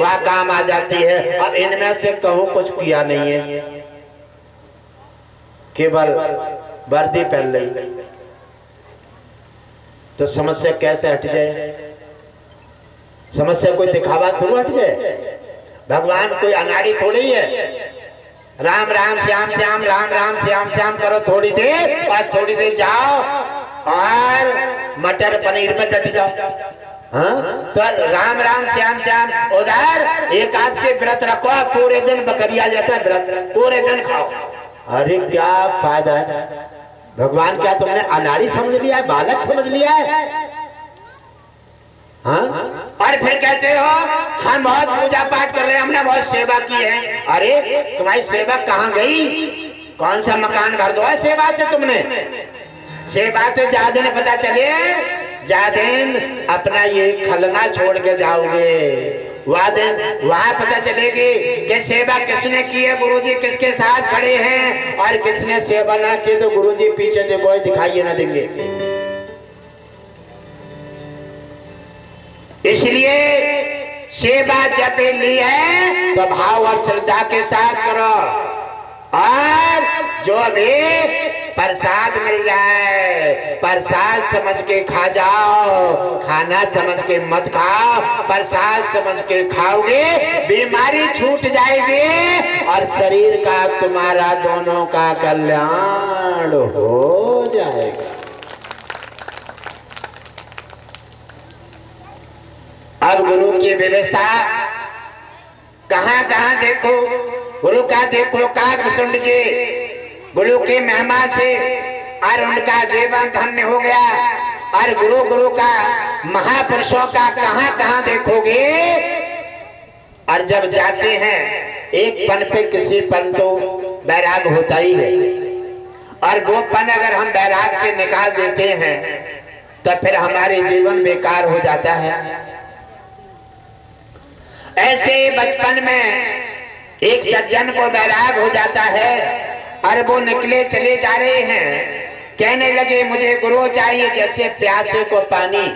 वह काम आ जाती है। अब इनमें से कहूँ कुछ किया नहीं है, केवल वर्दी पहन ली, तो समस्या कैसे हट जाए? समस्या कोई दिखावा थोड़ा हट जाए। भगवान कोई अनाड़ी थोड़ी है। राम राम श्याम श्याम, राम राम श्याम श्याम करो थोड़ी देर, और थोड़ी देर जाओ और मटर पनीर में डट जाओ। हाँ? तो राम राम श्याम श्याम, उधर एक हाथ से व्रत रखो, पूरे दिन बकरिया जैसा व्रत, पूरे दिन खाओ। अरे क्या फायदा है? भगवान क्या तुमने अनाड़ी समझ लिया है, बालक समझ लिया है? हाँ? और फिर कहते हो हम बहुत पूजा पाठ कर रहे हैं, हमने बहुत सेवा की है। अरे तुम्हारी सेवा कहाँ गई? कौन सा मकान भर दो है सेवा से तुमने? सेवा तो जा दिन पता चले, जा दिन अपना ये खलना छोड़ के जाओगे, वहां पता चलेगी कि सेवा किसने की है, गुरुजी किसके साथ खड़े हैं, और किसने सेवा ना की तो गुरुजी पीछे देखो दिखाइए ना देंगे। इसलिए सेवा जब ली है तो भाव और श्रद्धा के साथ करो, और जो भी प्रसाद मिल जाए प्रसाद समझ के खा जाओ, खाना समझ के मत खाओ। प्रसाद समझ के खाओगे बीमारी छूट जाएगी, और शरीर का तुम्हारा दोनों का कल्याण हो जाएगा। अब गुरु की व्यवस्था कहाँ कहाँ देखो, गुरु का देखो काकभूषुंड जी, गुरु की महिमा से और उनका जीवन धन्य हो गया। और गुरु का महापुरुषों का कहाँ कहाँ देखोगे। और जब जाते हैं एक पन पे किसी पन तो बैराग होता ही है, और वो पन अगर हम बैराग से निकाल देते हैं तो फिर हमारे जीवन बेकार हो जाता है। ऐसे बचपन में एक सज्जन को वैराग हो जाता है और वो निकले चले जा रहे हैं, कहने लगे मुझे गुरु चाहिए जैसे प्यासे को पानी।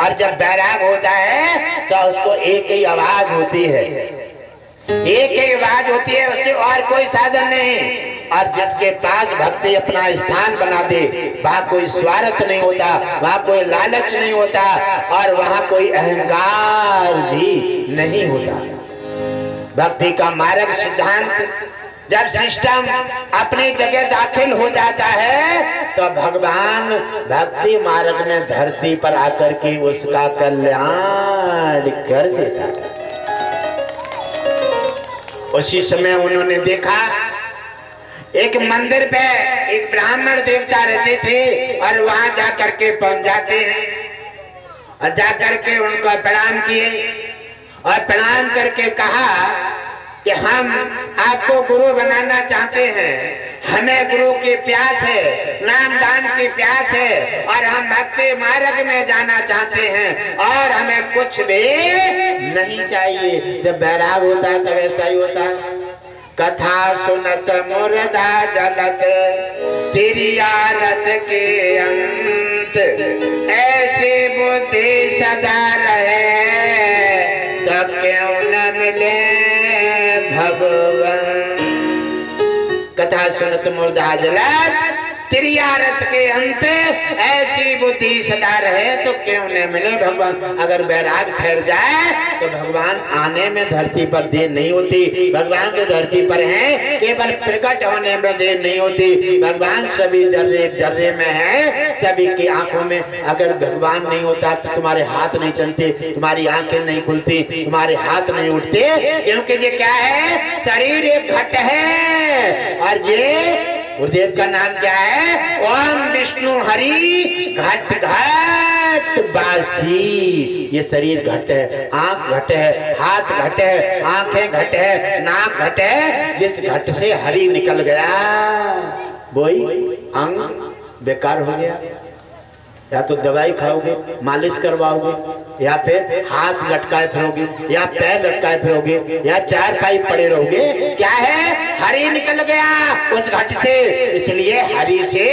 और जब वैराग होता है तो उसको एक ही आवाज होती है, एक ही आवाज होती है, उससे और कोई साधन नहीं। और जिसके पास भक्ति अपना स्थान बना दे वहां कोई स्वार्थ नहीं होता, वहां कोई लालच नहीं होता और वहां कोई अहंकार भी नहीं होता। भक्ति का मार्ग सिद्धांत जब सिस्टम अपनी जगह दाखिल हो जाता है तो भगवान भक्ति मार्ग में धरती पर आकर के उसका कल्याण कर देता है। उसी समय उन्होंने देखा एक मंदिर पे एक ब्राह्मण देवता रहते थे और वहां जाकर के पहुंच जाते हैं और जाकर के उनको प्रणाम किए और प्रणाम करके कहा कि हम आपको गुरु बनाना चाहते हैं, हमें गुरु की प्यास है, नामदान की प्यास है और हम भक्ति मार्ग में जाना चाहते हैं और हमें कुछ भी नहीं चाहिए। जब बैराग होता है तब ऐसा ही होता है। कथा सुनत मुर्दा जलत तेरी आरत के अंत, ऐसे बुद्धि सदा रहे तो क्यों न मिले भगवान। कथा सुनत मुर्दा जलत तेरी आरत के अंत, ऐसी बुद्धि सदा रहे तो क्यों न मिले भगवान। अगर बैराग ठहर जाए तो भगवान आने में धरती पर देर नहीं होती। भगवान के धरती पर हैं, केवल प्रकट होने में देर नहीं होती। भगवान सभी जर्रे जर्रे में है, सभी की आंखों में। अगर भगवान नहीं होता तो तुम्हारे हाथ नहीं चलते, तुम्हारी आंखें नहीं खुलती, तुम्हारे हाथ नहीं उठते, क्योंकि ये क्या है, शरीर एक घट है और ये गुरुदेव का नाम क्या है, ओम विष्णु हरि घट घट बासी। ये शरीर घट है, आंख घट है, हाथ घट है, आंखें घट है, नाक घट है। जिस घट से हरि निकल गया वही अंग बेकार हो गया। या तो दवाई खाओगे, मालिश करवाओगे, या फिर हाथ लटकाए फिरोगे, या पैर लटकाए फिरोगे, या चार पाई पड़े रहोगे। क्या है, हरि निकल गया उस घट से। इसलिए हरि से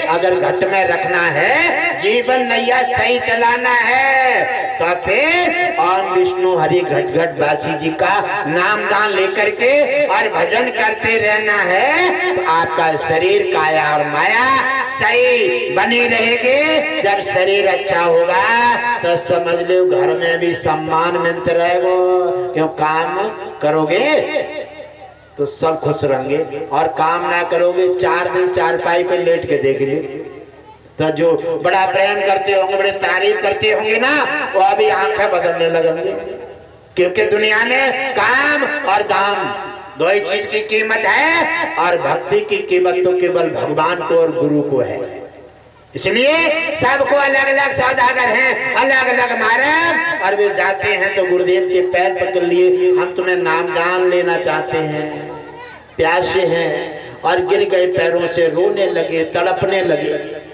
अगर घट में रखना है, जीवन नैया सही चलाना है, तो फिर ओम विष्णु हरि घट घट बासी जी का नामदान लेकर के और भजन करते रहना है। तो आपका शरीर, काया और माया सही बनी रहेगी। जब शरीर अच्छा होगा तो समझ लो घर में भी सम्मान मिलते रहेगा। क्यों, काम करोगे तो सब खुश रहेंगे और काम ना करोगे 4 दिन चारपाई पे लेट के देख ले। तो जो बड़ा प्रेम करते होंगे, बड़े तारीफ करते होंगे ना, वो अभी आंखें बदलने लगेंगे। क्योंकि दुनिया में काम और दाम दो ही चीज की कीमत है और भक्ति की कीमत तो केवल भगवान को और गुरु को है। इसलिए सबको अलग अलग सौदागर हैं, अलग अलग मार्ग, और वे जाते हैं तो गुरुदेव के पैर पकड़ लिए, हम तुम्हें नामदान लेना चाहते हैं, प्यासे हैं, और गिर गए पैरों से, रोने लगे, तड़पने लगे।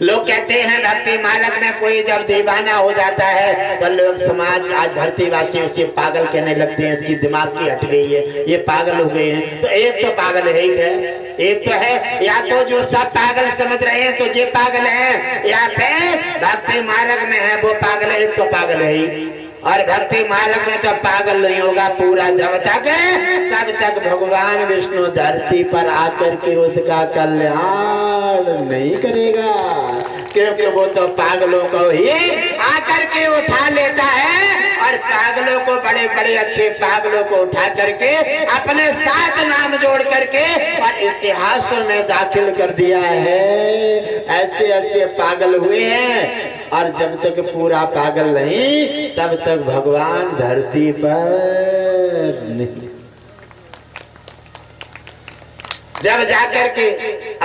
लोग कहते हैं भक्ति मार्ग में कोई जब दीवाना हो जाता है तो लोग समाज आज धरतीवासी उसे पागल कहने लगते हैं, इसकी दिमाग की हट गई है, ये पागल हो गए हैं। तो एक तो पागल है ही है, एक तो है, या तो जो सब पागल समझ रहे हैं तो ये पागल है, या फिर भक्ति मार्ग में है वो पागल है, एक तो पागल है ही। और भक्ति मार्ग में तो पागल नहीं होगा पूरा जब तक है, तब तक भगवान विष्णु धरती पर आकर के उसका कल्याण नहीं करेगा। क्योंकि वो तो पागलों को ही आकर के उठा लेता है, और पागलों को, बड़े बड़े अच्छे पागलों को उठा करके अपने साथ नाम जोड़ करके और इतिहासों में दाखिल कर दिया है। ऐसे ऐसे पागल हुए हैं, और जब तक पूरा पागल नहीं तब तक भगवान धरती पर नहीं। जब जाकर के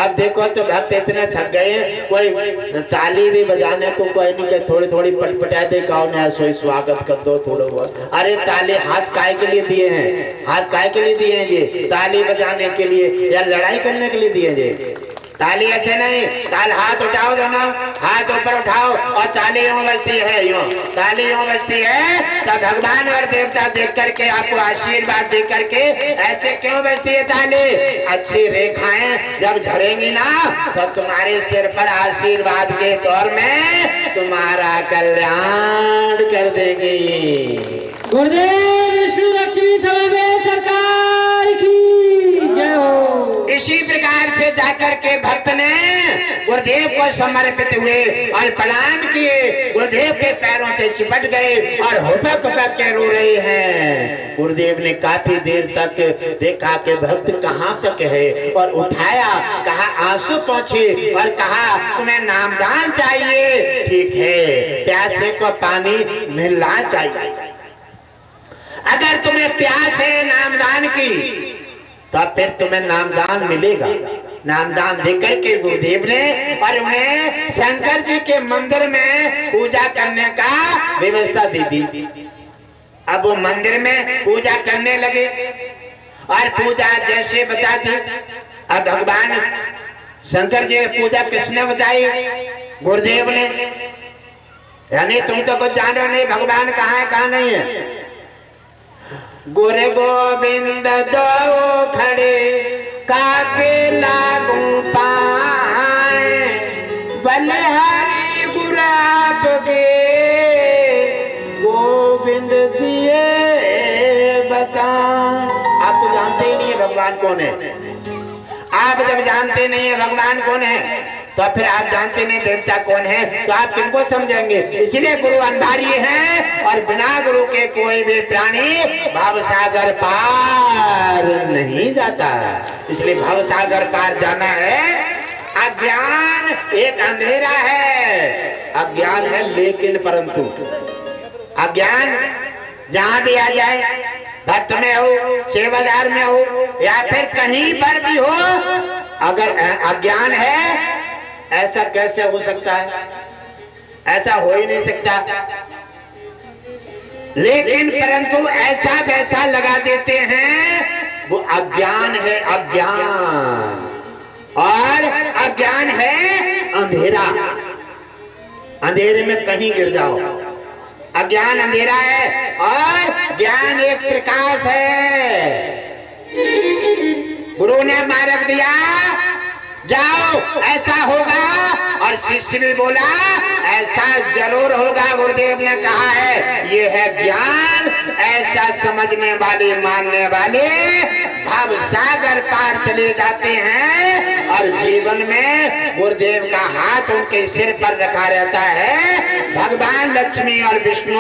अब देखो तो भक्त इतने थक गए हैं, कोई ताली भी बजाने तो कोई नहीं, कहे थोड़ी थोड़ी पटपटाए दे, कौन है सोई स्वागत कर दो थोड़ा बहुत। अरे ताली हाथ काय के लिए दिए हैं, हाथ काय के लिए दिए हैं? ये ताली बजाने के लिए या लड़ाई करने के लिए दिए हैं? ताली ऐसे नहीं, ताल हाथ उठाओ दोनों, हाथ ऊपर उठाओ और ताली यूं बजती है, यूं ताली यूं बजती है। तब भगवान और देवता देख करके आपको आशीर्वाद दे करके, ऐसे क्यों बजती है ताली? अच्छी रेखाएं जब झड़ेंगी ना तो तुम्हारे सिर पर आशीर्वाद के तौर में तुम्हारा कल्याण कर देगी। गुरुदेव विष्णु लक्ष्मी समय सरकार की जय हो। इसी प्रकार से जाकर के भक्त ने गुरुदेव को समर्पित हुए और प्रणाम किए, गुरुदेव के पैरों से चिपट गए और हुपक हुपक के रो रहे हैं। गुरुदेव ने काफी देर तक देखा कि भक्त कहाँ तक है और उठाया, कहा आंसू पहुंचे और कहा तुम्हें नामदान चाहिए, ठीक है, प्यासे को पानी मिलना चाहिए। अगर तुम्हें प्यास है नामदान की तो फिर तुम्हें नामदान मिलेगा। नामदान देकर के गुरुदेव ने और उन्हें शंकर जी के मंदिर में पूजा करने का व्यवस्था दे दी। अब वो मंदिर में पूजा करने लगे और पूजा जैसे बता दी। अब भगवान शंकर जी की पूजा किसने बताई? गुरुदेव ने। यानी तुम तो कुछ जानो नहीं भगवान कहाँ है कहाँ नहीं है। गुरु गोविंद दो खड़े काके लागू पाए, बलिहारी गुराब के गोविंद दिए बता। आप तो जानते ही नहीं है भगवान कौन है। आप जब जानते नहीं है भगवान कौन है तो फिर आप जानते नहीं देवता कौन है तो आप किनको समझेंगे। इसलिए गुरु अनिवार्य है और बिना गुरु के कोई भी प्राणी भवसागर पार नहीं जाता। इसलिए भवसागर पार जाना है। अज्ञान एक अंधेरा है, अज्ञान है लेकिन परंतु अज्ञान जहां भी आ जाए, भक्त में हो, सेवादार में हो या फिर कहीं पर भी हो, अगर अज्ञान है ऐसा कैसे हो सकता है? ऐसा हो ही नहीं सकता। लेकिन परंतु ऐसा वैसा लगा देते हैं, वो अज्ञान है। अज्ञान और अज्ञान है अंधेरा। अंधेरे में कहीं गिर जाओ। अज्ञान अंधेरा है और ज्ञान एक प्रकाश है। गुरु ने मार्ग दिया, जाओ ऐसा होगा, और शिष्य भी बोला ऐसा जरूर होगा। गुरुदेव ने कहा है ये है ज्ञान। ऐसा समझने वाले मानने वाले भव सागर पार चले जाते हैं और जीवन में गुरुदेव का हाथ उनके सिर पर रखा रहता है। भगवान लक्ष्मी और विष्णु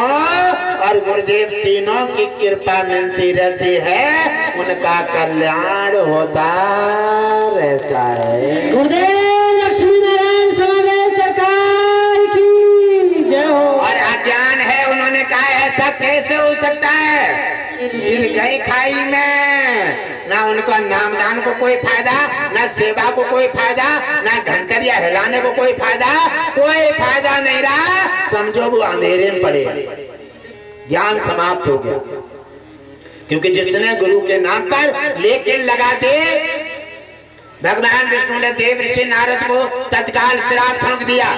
और गुरुदेव तीनों की कृपा मिलती रहती है, उनका कल्याण होता रहता है। गुरुदेव लक्ष्मी नारायण समय सरकार की जय हो। और अज्ञान है, उन्होंने कहा ऐसा कैसे हो सकता है? गिर गई खाई में। ना उनको नामदान को कोई फायदा, ना सेवा को कोई फायदा, ना घंटरिया हिलाने को कोई फायदा नहीं रहा। समझो वो अंधेरे में पड़े, ज्ञान समाप्त हो गया। क्योंकि जिसने गुरु के नाम पर लेकिन लगा दे, भगवान विष्णु ने देव ऋषि नारद को तत्काल श्राप ठोक दिया।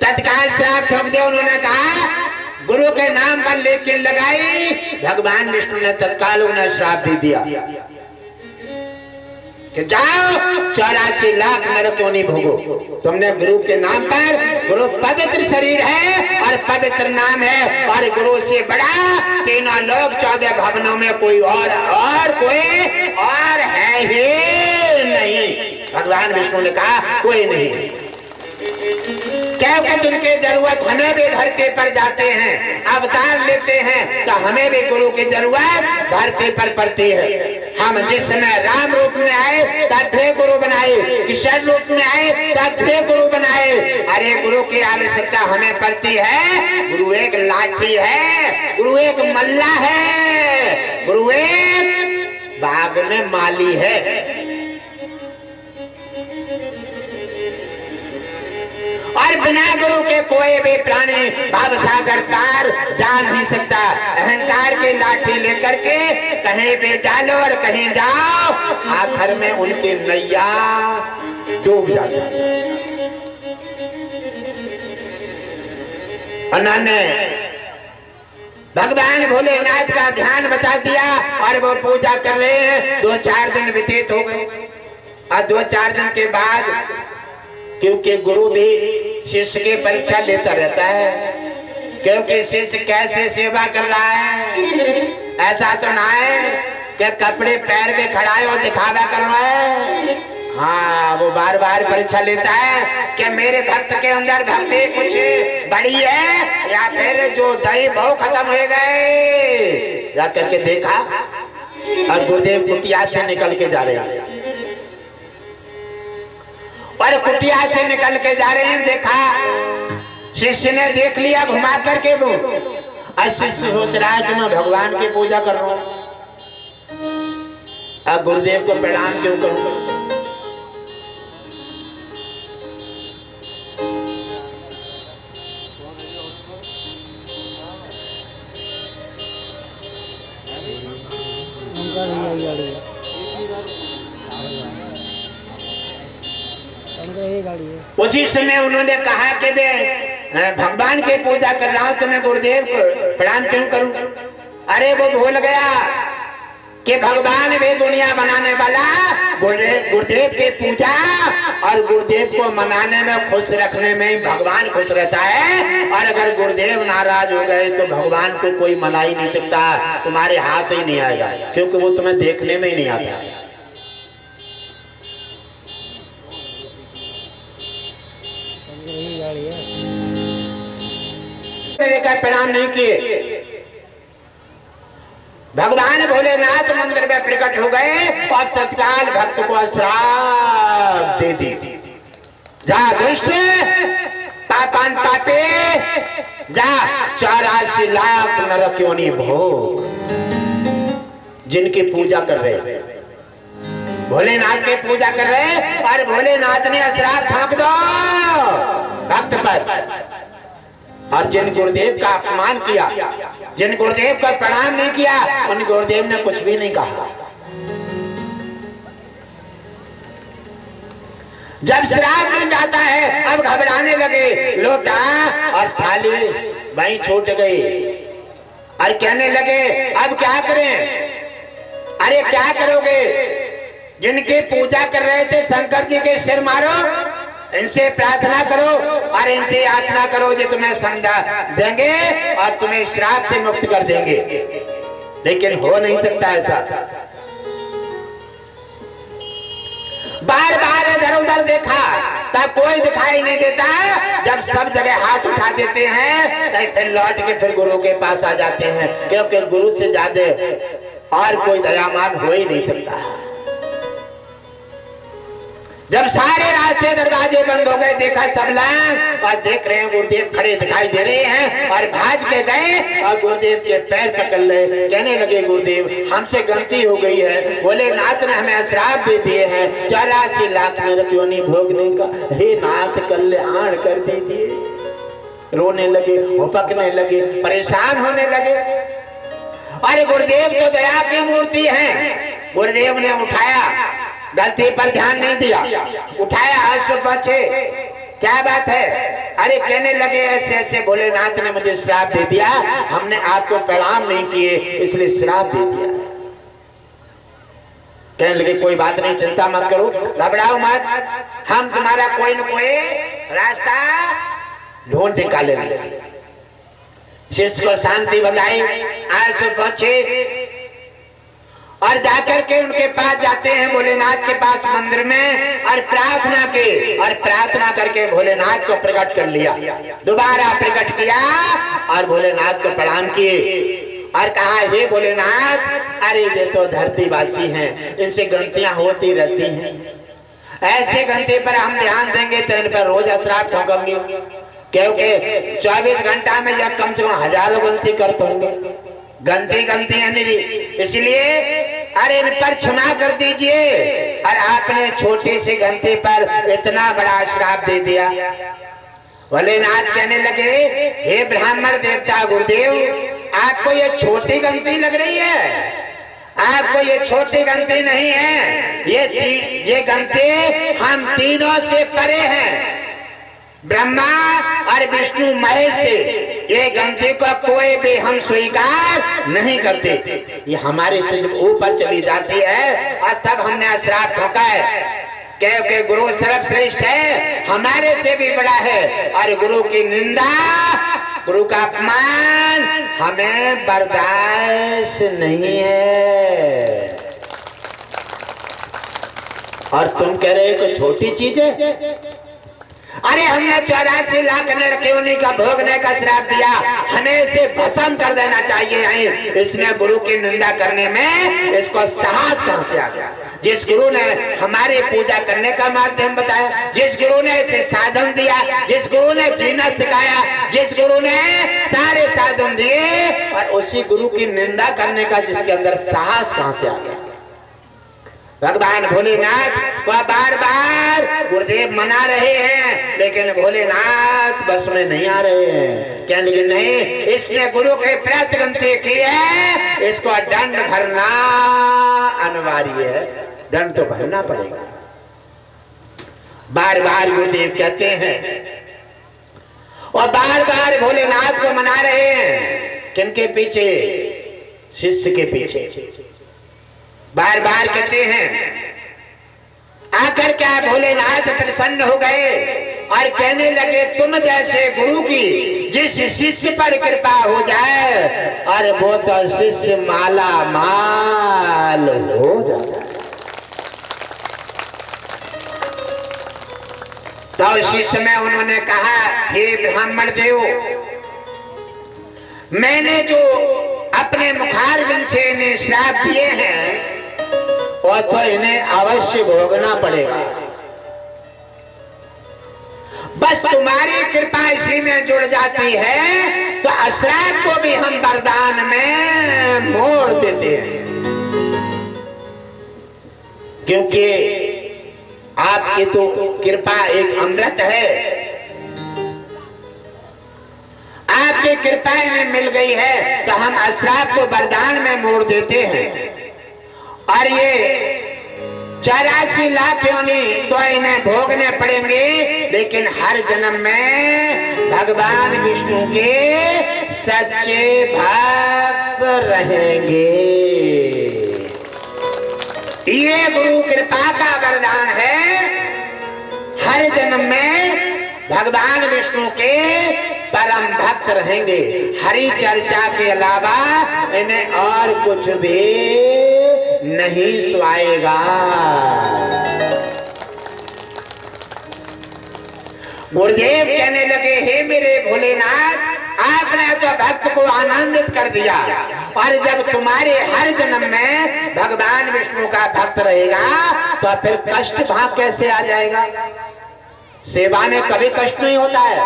तत्काल श्राप ठोक दिया। उन्होंने कहा गुरु के नाम पर लेकिन लगाई, भगवान विष्णु ने तत्काल उन्हें श्राप दे दिया कि जाओ 84 लाख नरकोनी भोगो। तुमने गुरु के नाम पर, गुरु पवित्र शरीर है और पवित्र नाम है, और गुरु से बड़ा तीनों लोग 14 भवनों में कोई कोई और है ही नहीं। भगवान विष्णु ने कहा कोई नहीं। क्योंकि जिनकी जरूरत हमें भी धरती पर जाते हैं, अवतार लेते हैं, तो हमें भी गुरु की जरूरत धरती पर पड़ती है। हम जिस समय राम रूप में आए तब भी गुरु बनाए, कृष्ण रूप में आए तब भी गुरु बनाए। अरे गुरु की आवश्यकता हमें पड़ती है। गुरु एक लाठी है, गुरु एक मल्ला है, गुरु एक बाग में माली है। और बिना गुरु के कोई भी प्राणी भवसागर पार जा नहीं सकता। अहंकार प्रकार की लाठी लेकर के कहीं भी डालो और कहीं जाओ, आखिर में उनकी नैया डूब जाती है। उन्होंने भगवान भोलेनाथ का ध्यान बता दिया और वो पूजा कर रहे हैं। 2-4 दिन व्यतीत हो गए और 2-4 दिन के बाद, क्योंकि गुरु भी शिष्य की परीक्षा लेता रहता है, क्योंकि शिष्य कैसे सेवा कर रहा है, ऐसा तो ना है कि कपड़े पैर के खड़ाए और दिखावा कर रहा है। हाँ, वो बार बार परीक्षा लेता है कि मेरे भक्त के अंदर भक्ति कुछ बड़ी है या फिर जो दही बहु खत्म हो गए। जा करके देखा और गुरुदेव कुटिया से निकल के जा रहे हैं, और कुटिया से निकल के जा रहे हैं। देखा, शिष्य ने देख लिया घुमा करके वो, और शिष्य सोच रहा है कि मैं भगवान की पूजा कर रहा हूं, अब गुरुदेव को प्रणाम क्यों करूंगा। उसी समय उन्होंने कहा कि मैं भगवान की पूजा कर रहा हूं, तो मैं गुरुदेव को प्रणाम क्यों करूं। अरे वो भूल गया कि भगवान भी दुनिया बनाने वाला, गुरुदेव की पूजा और गुरुदेव को मनाने में, खुश रखने में भगवान खुश रहता है। और अगर गुरुदेव नाराज हो गए तो भगवान को कोई मना ही नहीं सकता, तुम्हारे हाथ ही नहीं आएगा, क्योंकि वो तुम्हें देखने में ही नहीं आता। प्रणाम नहीं किए, भगवान भोलेनाथ मंदिर में प्रकट हो गए और तत्काल भक्त को श्राप दे दी, जा दुष्ट पापान पापे, जा 84 लाख नरक योनि भोग। जिनकी पूजा कर रहे, भोलेनाथ की पूजा कर रहे, और भोलेनाथ ने श्राप ठोक दो भक्त पर। और जिन गुरुदेव का अपमान किया, जिन गुरुदेव का प्रणाम नहीं किया, उन गुरुदेव ने कुछ भी नहीं कहा। जब श्राप मिल जाता है, अब घबराने लगे, लोटा और थाली वहीं छूट गई और कहने लगे अब क्या करें। अरे क्या करोगे, जिनकी पूजा कर रहे थे शंकर जी के सिर मारो, इनसे प्रार्थना करो और इनसे याचना करो जो तुम्हें समझा देंगे और तुम्हें श्राप से मुक्त कर देंगे। लेकिन हो नहीं सकता ऐसा। बार बार इधर उधर देखा तब कोई दिखाई नहीं देता। जब सब जगह हाथ उठा देते हैं तो फिर लौट के फिर गुरु के पास आ जाते हैं, क्योंकि गुरु से ज्यादा और कोई दयावान हो ही नहीं सकता। जब सारे रास्ते दरवाजे बंद हो गए, देखा सब लोग और देख रहे हैं गुरुदेव खड़े दिखाई दे रहे हैं, और भाज के गए और गुरुदेव के पैर पकड़ ले, कहने लगे गुरुदेव हमसे गलती हो गई है, भोलेनाथ ने हमें श्राप दे दिए हैं 84 लाख नरक योनि भोगने का, हे नाथ कल्याण कर दीजिए। रोने लगे, हुपकने लगे, परेशान होने लगे। अरे गुरुदेव तो दया की मूर्ति है, गुरुदेव ने उठाया, गलती पर ध्यान नहीं दिया, उठाया हाथ से बचे, क्या बात है। अरे कहने लगे ऐसे ऐसे भोलेनाथ ने मुझे श्राप दे दिया, हमने आपको प्रणाम नहीं किए इसलिए श्राप दे दिया। कहने लगे कोई बात नहीं, चिंता मत करो, घबराओ मत, हम तुम्हारा कोई न कोई रास्ता ढूंढ निकालेंगे। शिष्य को शांति बताई, आज से बचे और जाकर के उनके पास जाते हैं, भोलेनाथ के पास मंदिर में, और प्रार्थना की, और प्रार्थना करके भोलेनाथ को प्रकट कर लिया। दोबारा प्रकट किया और भोलेनाथ को प्रणाम किए और कहा हे भोलेनाथ, अरे ये तो धरतीवासी हैं, इनसे गलतियां होती रहती हैं, ऐसे गलती पर हम ध्यान देंगे तो इन पर रोज श्राप ठोकेंगे, क्योंकि 24 घंटा में या कम से कम हजारों गलती करते होंगे, गलती है नहीं, इसलिए अरे इन पर क्षमा कर दीजिए। और आपने छोटी सी गलती पर इतना बड़ा श्राप दे दिया। भोलेनाथ कहने लगे हे ब्राह्मण देवता गुरुदेव, आपको ये छोटी गलती लग रही है? आपको ये छोटी गलती नहीं है, ये गलती हम तीनों से परे हैं, ब्रह्मा और विष्णु महेश से। ये गलती को कोई भी हम स्वीकार नहीं करते। ये हमारे से जब ऊपर चली जाती है और तब हमने श्राप ठोका है, क्योंकि गुरु सर्वश्रेष्ठ है, हमारे से भी बड़ा है, और गुरु की निंदा, गुरु का अपमान हमें बर्दाश्त नहीं है। और तुम कह रहे हो कि छोटी चीज है? अरे हमने 84 लाख नरक का भोगने का श्राप दिया, हमें इसे भस्म कर देना चाहिए। इसने गुरु की निंदा करने में इसको साहस कहां से आ गया? जिस गुरु ने हमारे पूजा करने का माध्यम बताया, जिस गुरु ने इसे साधन दिया, जिस गुरु ने जीना सिखाया, जिस गुरु ने सारे साधन दिए, और उसी गुरु की निंदा करने का जिसके अंदर साहस कहां से आ गया? भगवान भोलेनाथ वह बार बार गुरुदेव मना रहे हैं, लेकिन भोलेनाथ बस में नहीं आ रहे हैं। क्या लेकिन नहीं, इसने गुरु के प्रति गलती की है, इसको दंड भरना अनिवार्य है, दंड तो भरना पड़ेगा। बार बार गुरुदेव कहते हैं और बार बार भोलेनाथ को मना रहे हैं। किनके पीछे? शिष्य के पीछे। बार बार कहते हैं। आकर क्या भोलेनाथ प्रसन्न हो गए और कहने लगे, तुम जैसे गुरु की जिस शिष्य पर कृपा हो जाए और वो तो शिष्य माला माल हो जाए। तो शिष्य में उन्होंने कहा, हे ब्राह्मण देव, मैंने जो अपने मुखारविंद से इन्हें श्राप दिए हैं और तो इन्हें अवश्य भोगना पड़ेगा। बस तुम्हारी कृपा इसी में जुड़ जाती है तो अश्राप को भी हम वरदान में मोड़ देते हैं, क्योंकि आपकी तो कृपा एक अमृत है। आपकी कृपा इन्हें मिल गई है तो हम अश्राप को वरदान में मोड़ देते हैं। और ये 84 लाख योनि तो इन्हें भोगने पड़ेंगे, लेकिन हर जन्म में भगवान विष्णु के सच्चे भक्त रहेंगे। ये गुरु कृपा का वरदान है। हर जन्म में भगवान विष्णु के परम भक्त रहेंगे। हरि चर्चा के अलावा इन्हें और कुछ भी नहीं सुहाएगा। गुरुदेव कहने लगे, हे मेरे भोलेनाथ, आपने तो भक्त को आनंदित कर दिया, और जब तुम्हारे हर जन्म में भगवान विष्णु का भक्त रहेगा तो फिर कष्ट वहां कैसे आ जाएगा? सेवा में कभी कष्ट नहीं होता है,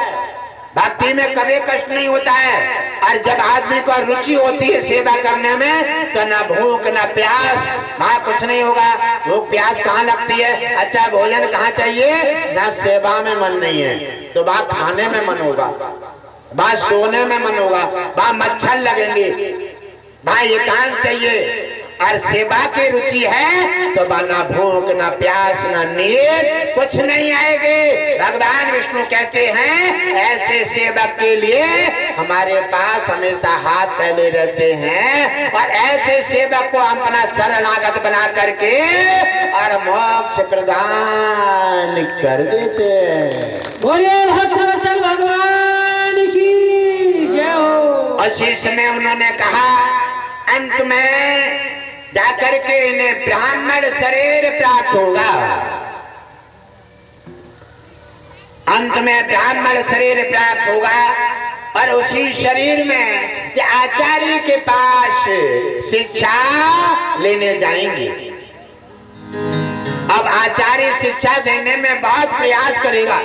भक्ति में कभी कष्ट नहीं होता है। और जब आदमी को रुचि होती है सेवा करने में तो न भूख न प्यास, वहां कुछ नहीं होगा। भूख प्यास कहाँ लगती है? अच्छा भोजन कहाँ चाहिए? जहाँ सेवा में मन नहीं है तो वहां खाने में मन होगा, वहां सोने में मन होगा, वहां मच्छर लगेंगे, वहां एकांत चाहिए। और सेवा की रुचि है तो ना भूख ना प्यास ना नींद कुछ नहीं आएगी। भगवान विष्णु कहते हैं, ऐसे सेवक के लिए हमारे पास हमेशा हाथ फैले रहते हैं, और ऐसे सेवक को हम अपना शरणागत बना करके और मोक्ष प्रदान कर देते हैं। बोले भक्तवत्सल भगवान की जय हो। और शीश में उन्होंने कहा, अंत में जाकर के इन्हें ब्राह्मण शरीर प्राप्त होगा। अंत में ब्राह्मण शरीर प्राप्त होगा और उसी शरीर में आचार्य के पास शिक्षा लेने जाएंगे। अब आचार्य शिक्षा देने में बहुत प्रयास करेगा।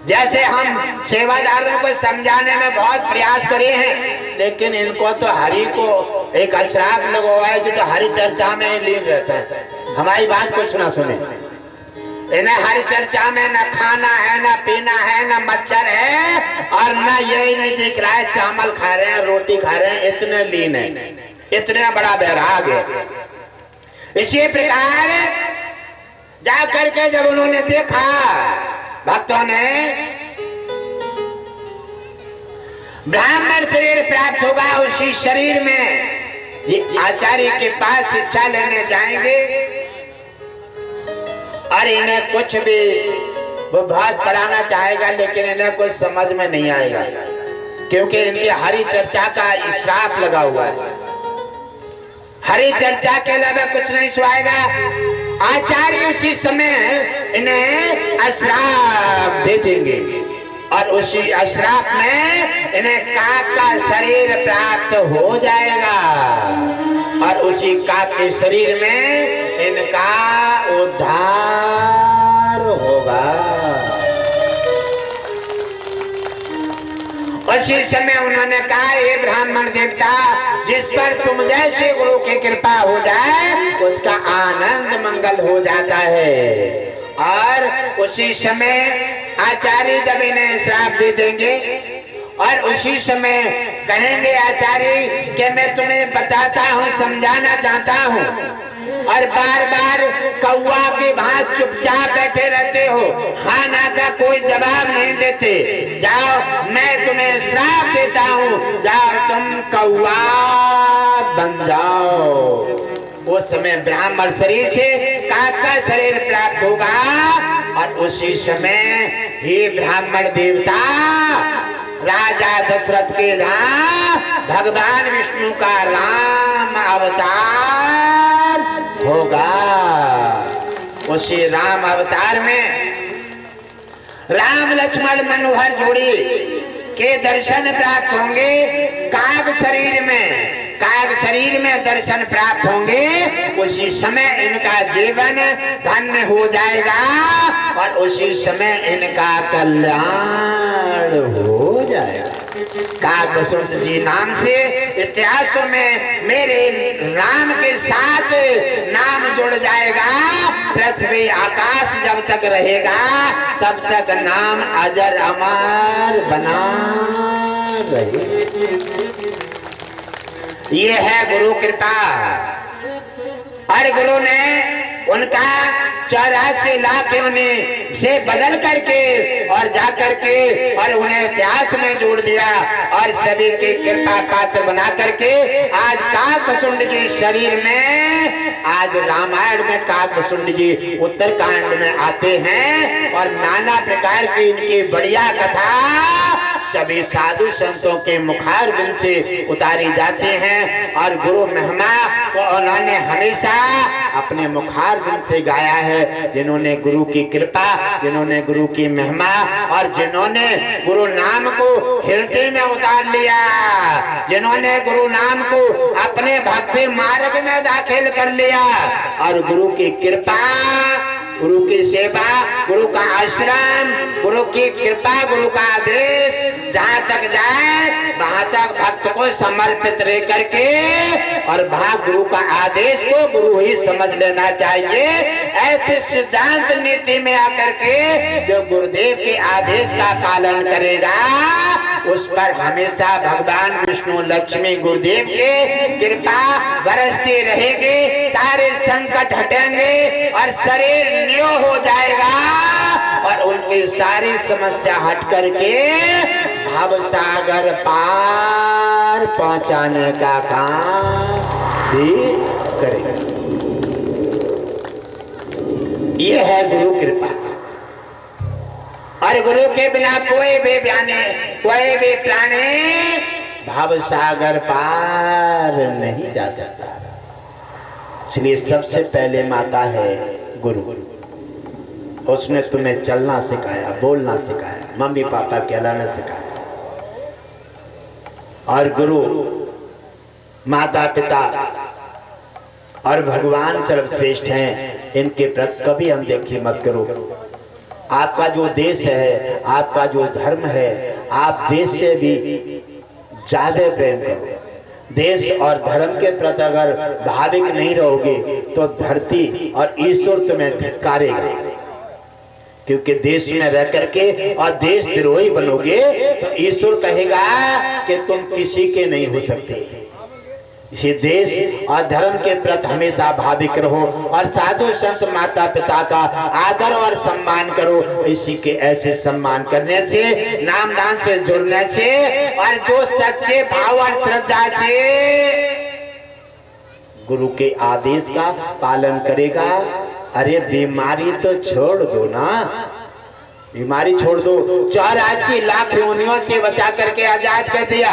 जैसे हम सेवादारों को समझाने में बहुत प्रयास करे हैं, लेकिन इनको तो हरि को एक अश्राप लगा है जो तो हरि चर्चा में लीन रहता है। हमारी बात कुछ ना सुने। इन्हें हरि चर्चा में न खाना है, न पीना है, न मच्छर है, और ना यही नहीं दिख रहा है चावल खा रहे हैं, रोटी खा रहे हैं, इतने लीन है, इतना बड़ा वैराग है। इसी प्रकार जा करके जब उन्होंने देखा भक्तों ने ब्राह्मण शरीर प्राप्त होगा, उसी शरीर में ये आचार्य के पास शिक्षा लेने जाएंगे और इन्हें कुछ भी वो बहुत पढ़ाना चाहेगा लेकिन इन्हें कुछ समझ में नहीं आएगा, क्योंकि इनकी हरि चर्चा का श्राप लगा हुआ है। हरि चर्चा के अलावा कुछ नहीं सुहाएगा। आचार्य उसी समय इन्हें अश्राप दे देंगे और उसी अश्राप में इन्हें काक का शरीर प्राप्त हो जाएगा और उसी काक के शरीर में इनका उद्धार होगा। उसी समय उन्होंने कहा, ये ब्राह्मण देवता, जिस पर तुम जैसे गुरु की कृपा हो जाए उसका आनंद मंगल हो जाता है। और उसी समय आचार्य जब इन्हें श्राप दे देंगे और उसी समय कहेंगे आचार्य कि मैं तुम्हें बताता हूँ, समझाना चाहता हूँ और बार बार कौवा के भांति चुपचाप बैठे रहते हो, हाँ ना का कोई जवाब नहीं देते। जाओ, मैं तुम्हें श्राप देता हूँ, जाओ तुम कौवा बन जाओ। उस समय ब्राह्मण शरीर से काक का शरीर प्राप्त होगा और उसी समय हे ब्राह्मण देवता, राजा दशरथ के यहाँ भगवान विष्णु का राम अवतार होगा। उसी राम अवतार में राम लक्ष्मण मनोहर जोड़ी के दर्शन प्राप्त होंगे। काग शरीर में दर्शन प्राप्त होंगे। उसी समय इनका जीवन धन्य हो जाएगा और उसी समय इनका कल्याण हो जाएगा। काग वसुंत जी नाम से इतिहासों में मेरे राम के साथ नाम जुड़ जाएगा। पृथ्वी आकाश जब तक रहेगा तब तक नाम अजर अमर बना रहे। ये है गुरु कृपा। और गुरु ने उनका 84 लाख उन्हें से बदल करके और जा करके और उन्हें इतिहास में जोड़ दिया और सभी की कृपा पात्र बना करके आज काकभुसुंड जी शरीर में, आज रामायण में काकभुसुंड जी उत्तरकांड में आते हैं और नाना प्रकार की इनकी बढ़िया कथा सभी साधु संतों के मुखारबिंद से उतारी जाते हैं। और गुरु महिमा को उन्होंने हमेशा अपने मुखारबिंद से गाया है। जिन्होंने गुरु की कृपा, जिन्होंने गुरु की महिमा और जिन्होंने गुरु नाम को हृदय में उतार लिया, जिन्होंने गुरु नाम को अपने भक्ति मार्ग में दाखिल कर लिया और गुरु की कृपा, गुरु की सेवा, गुरु का आश्रम, गुरु की कृपा, गुरु का आदेश जहाँ तक जाए वहां तक भक्त को समर्पित रह करके और वहां गुरु का आदेश को गुरु ही समझ लेना चाहिए। ऐसे सिद्धांत नीति में आकर के जो गुरुदेव के आदेश का पालन करेगा उस पर हमेशा भगवान विष्णु लक्ष्मी गुरुदेव के कृपा बरसती रहेगी। सारे संकट हटेंगे और शरीर न्यू हो जाएगा और उनकी सारी समस्या हट करके भव सागर पार पहुंचाने का काम भी करेगा। ये है गुरु कृपा। और गुरु के बिना कोई भी प्राणी भव सागर पार नहीं जा सकता। इसलिए सबसे पहले माता है गुरु। उसने तुम्हें चलना सिखाया, बोलना सिखाया, मम्मी पापा कहलाना सिखाया। और गुरु, माता पिता और भगवान सर्वश्रेष्ठ हैं। इनके प्रति कभी अनदेखी मत करो। आपका जो देश है, आपका जो धर्म है, आप देश से भी ज्यादा प्रेम करो। देश और धर्म के प्रति अगर भाविक नहीं रहोगे तो धरती और ईश्वर तुम्हें धिक्कारेगा। क्योंकि देश में रह करके और देशद्रोही बनोगे तो ईश्वर कहेगा कि तुम किसी के नहीं हो सकते। इसी देश और धर्म के प्रति हमेशा भाविक रहो और साधु संत माता पिता का आदर और सम्मान करो। इसी के ऐसे सम्मान करने से, नामदान से जुड़ने से और जो सच्चे भाव और श्रद्धा से गुरु के आदेश का पालन करेगा। अरे बीमारी तो छोड़ दो ना, बीमारी छोड़ दो। 84 लाख योनियों से बचा करके आजाद कर दिया,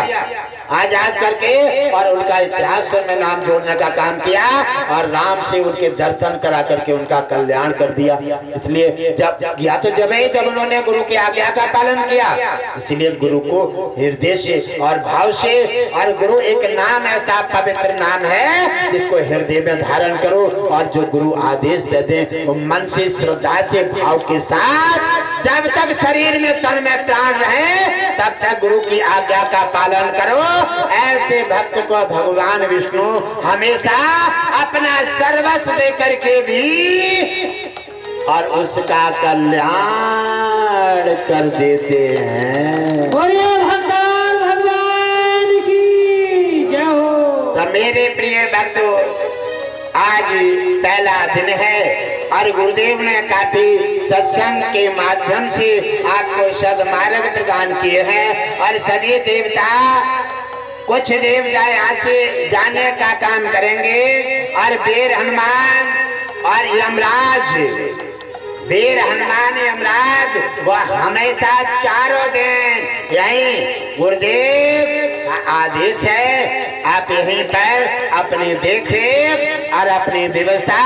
आजाद करके और उनका इतिहास में नाम जोड़ने का काम किया और राम से उनके दर्शन करा करके उनका कल्याण कर दिया। इसलिए जब किया तो जब उन्होंने गुरु की आज्ञा का पालन किया। इसलिए गुरु को हृदय से और भाव से, और गुरु एक नाम ऐसा पवित्र नाम है जिसको हृदय में धारण करो और जो गुरु आदेश दे दे वो मन से, श्रद्धा से, भाव के साथ जब तक शरीर में, तन में प्राण रहे तब तक गुरु की आज्ञा का पालन करो। ऐसे भक्त को भगवान विष्णु हमेशा अपना सर्वस्व देकर के भी और उसका कल्याण कर देते हैं। बोलिए भगवान भगवान की जय हो। तो मेरे प्रिय भक्तों, आज पहला दिन है और गुरुदेव ने काफी सत्संग के माध्यम से आपको सद्मार्ग प्रदान किए हैं। और सभी देवता, कुछ देवता यहाँ से जाने का काम करेंगे और वीर हनुमान और यमराज, वीर हनुमान यमराज वह हमेशा चारों दिन यही गुरुदेव का आदेश है। आप यहीं पर अपनी देखरेख और अपनी व्यवस्था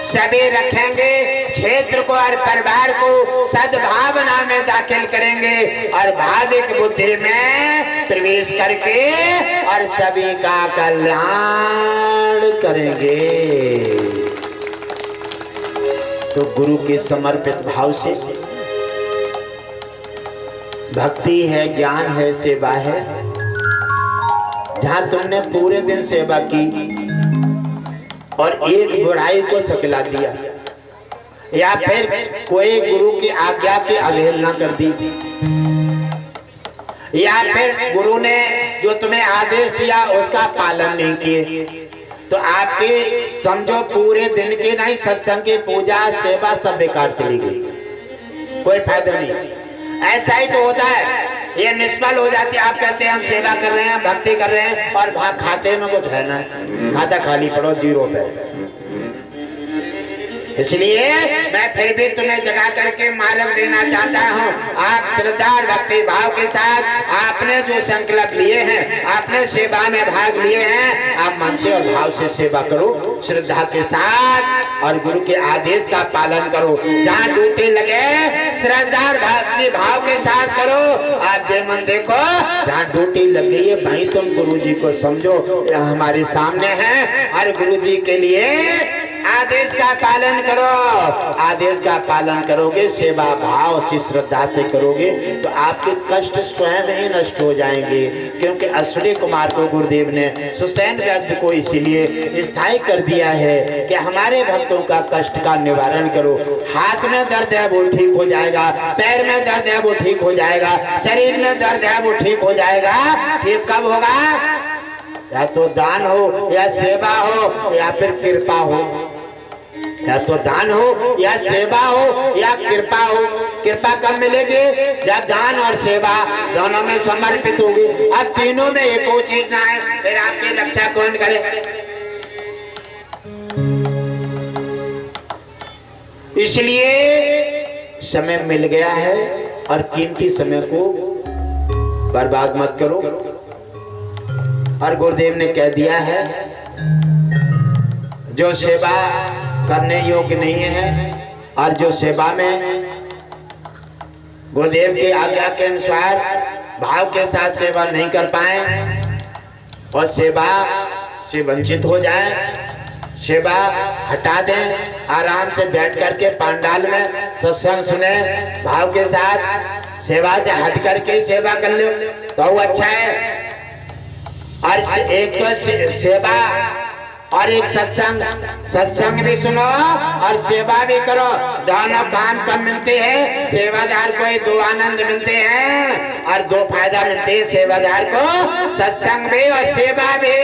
सभी रखेंगे। क्षेत्र को और परिवार को सद्भावना में दाखिल करेंगे और भाविक बुद्धि में प्रवेश करके और सभी का कल्याण करेंगे। तो गुरु के समर्पित भाव से भक्ति है, ज्ञान है, सेवा है। जहां तुमने पूरे दिन सेवा की और एक बुराई को सकला दिया या फिर कोई गुरु की आज्ञा की अवहेलना कर दी, या फिर गुरु ने जो तुम्हें आदेश दिया उसका पालन नहीं किए, तो आपके समझो पूरे दिन की नहीं सत्संग की पूजा सेवा सब बेकार चली गई, कोई फायदा नहीं। ऐसा ही तो होता है, ये निष्फल हो जाती है। आप कहते हैं हम सेवा कर रहे हैं, भक्ति कर रहे हैं और खाते में कुछ है ना, खाता खाली पड़ो, 0 पे। इसलिए मैं फिर भी तुम्हें जगा करके मार्ग देना चाहता हूँ। आप श्रद्धा और भक्ति भाव के साथ आपने जो संकल्प लिए हैं, आपने सेवा में भाग लिए हैं, आप मन से और भाव से सेवा करो, श्रद्धा के साथ और गुरु के आदेश का पालन करो। जहाँ ड्यूटी लगे श्रद्धा और भक्ति भाव के साथ करो। आप जय मन देखो, जहाँ ड्यूटी लग गई है भाई तुम गुरु जी को समझो, यह हमारे सामने है और गुरु जी के लिए आदेश का पालन करो। आदेश का पालन करोगे, सेवा भाव से श्रद्धा से करोगे तो आपके कष्ट स्वयं ही नष्ट हो जाएंगे। क्योंकि अश्विनी कुमार को गुरुदेव ने सुसैन वैद्य को इसीलिए स्थायी कर दिया है कि हमारे भक्तों का कष्ट का निवारण करो। हाथ में दर्द है वो ठीक हो जाएगा, पैर में दर्द है वो ठीक हो जाएगा, शरीर में दर्द है वो ठीक हो जाएगा। ठीक कब होगा? या तो दान हो या सेवा हो या फिर कृपा हो, या तो दान हो या सेवा हो या कृपा हो। कृपा कब मिलेगी? जब दान और सेवा दोनों में समर्पित होगी। अब तीनों में एक और चीज ना है, फिर आपकी रक्षा कौन करे? इसलिए समय मिल गया है और कीमती समय को बर्बाद मत करो। और गुरुदेव ने कह दिया है जो सेवा करने योग्य नहीं है और जो सेवा में गुरुदेव की आज्ञा के अनुसार भाव के साथ सेवा नहीं कर पाए और सेवा से वंचित हो जाए, सेवा हटा दें, आराम से बैठ करके पंडाल में सत्संग सुने, भाव के साथ सेवा से हट करके सेवा कर लो तो वो अच्छा है। और एक तो सेवा और एक सत्संग भी सुनो और सेवा भी करो। दोनों काम कब मिलते हैं? सेवादार को दो आनंद मिलते हैं और दो फायदा मिलते हैं सेवादार को, सत्संग भी और सेवा भी।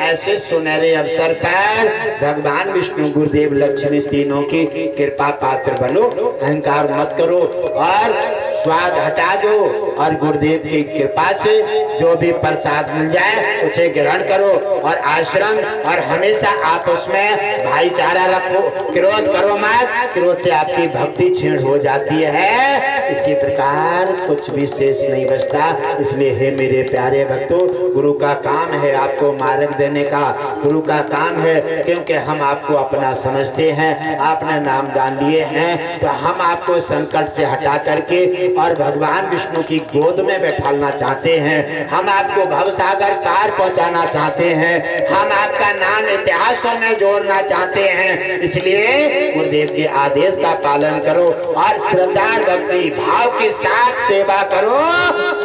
ऐसे सुनहरे अवसर पर भगवान विष्णु गुरुदेव लक्ष्मी तीनों की कृपा पात्र बनो। अहंकार मत करो और स्वाद हटा दो और गुरुदेव की कृपा से जो भी प्रसाद मिल जाए उसे ग्रहण करो और आश्रम और हमेशा आपस में भाईचारा रखो। क्रोध करो मत, क्रोध से आपकी भक्ति छीण हो जाती है। इसी प्रकार कुछ भी शेष नहीं बचता। इसलिए हे मेरे प्यारे भक्तों, गुरु का काम है आपको मार्ग देने का, गुरु का काम है, क्योंकि हम आपको अपना समझते हैं, आपने नाम दान लिए हैं, तो हम आपको संकट से हटा करके और भगवान विष्णु की गोद में बैठालना चाहते हैं। हम आपको भवसागर पार पहुंचाना चाहते हैं, हम आपका नाम इतिहासों में जोड़ना चाहते हैं। इसलिए गुरुदेव के आदेश का पालन करो और श्रद्धा भक्ति भाव के साथ सेवा करो,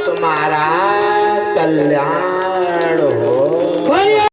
तुम्हारा कल्याण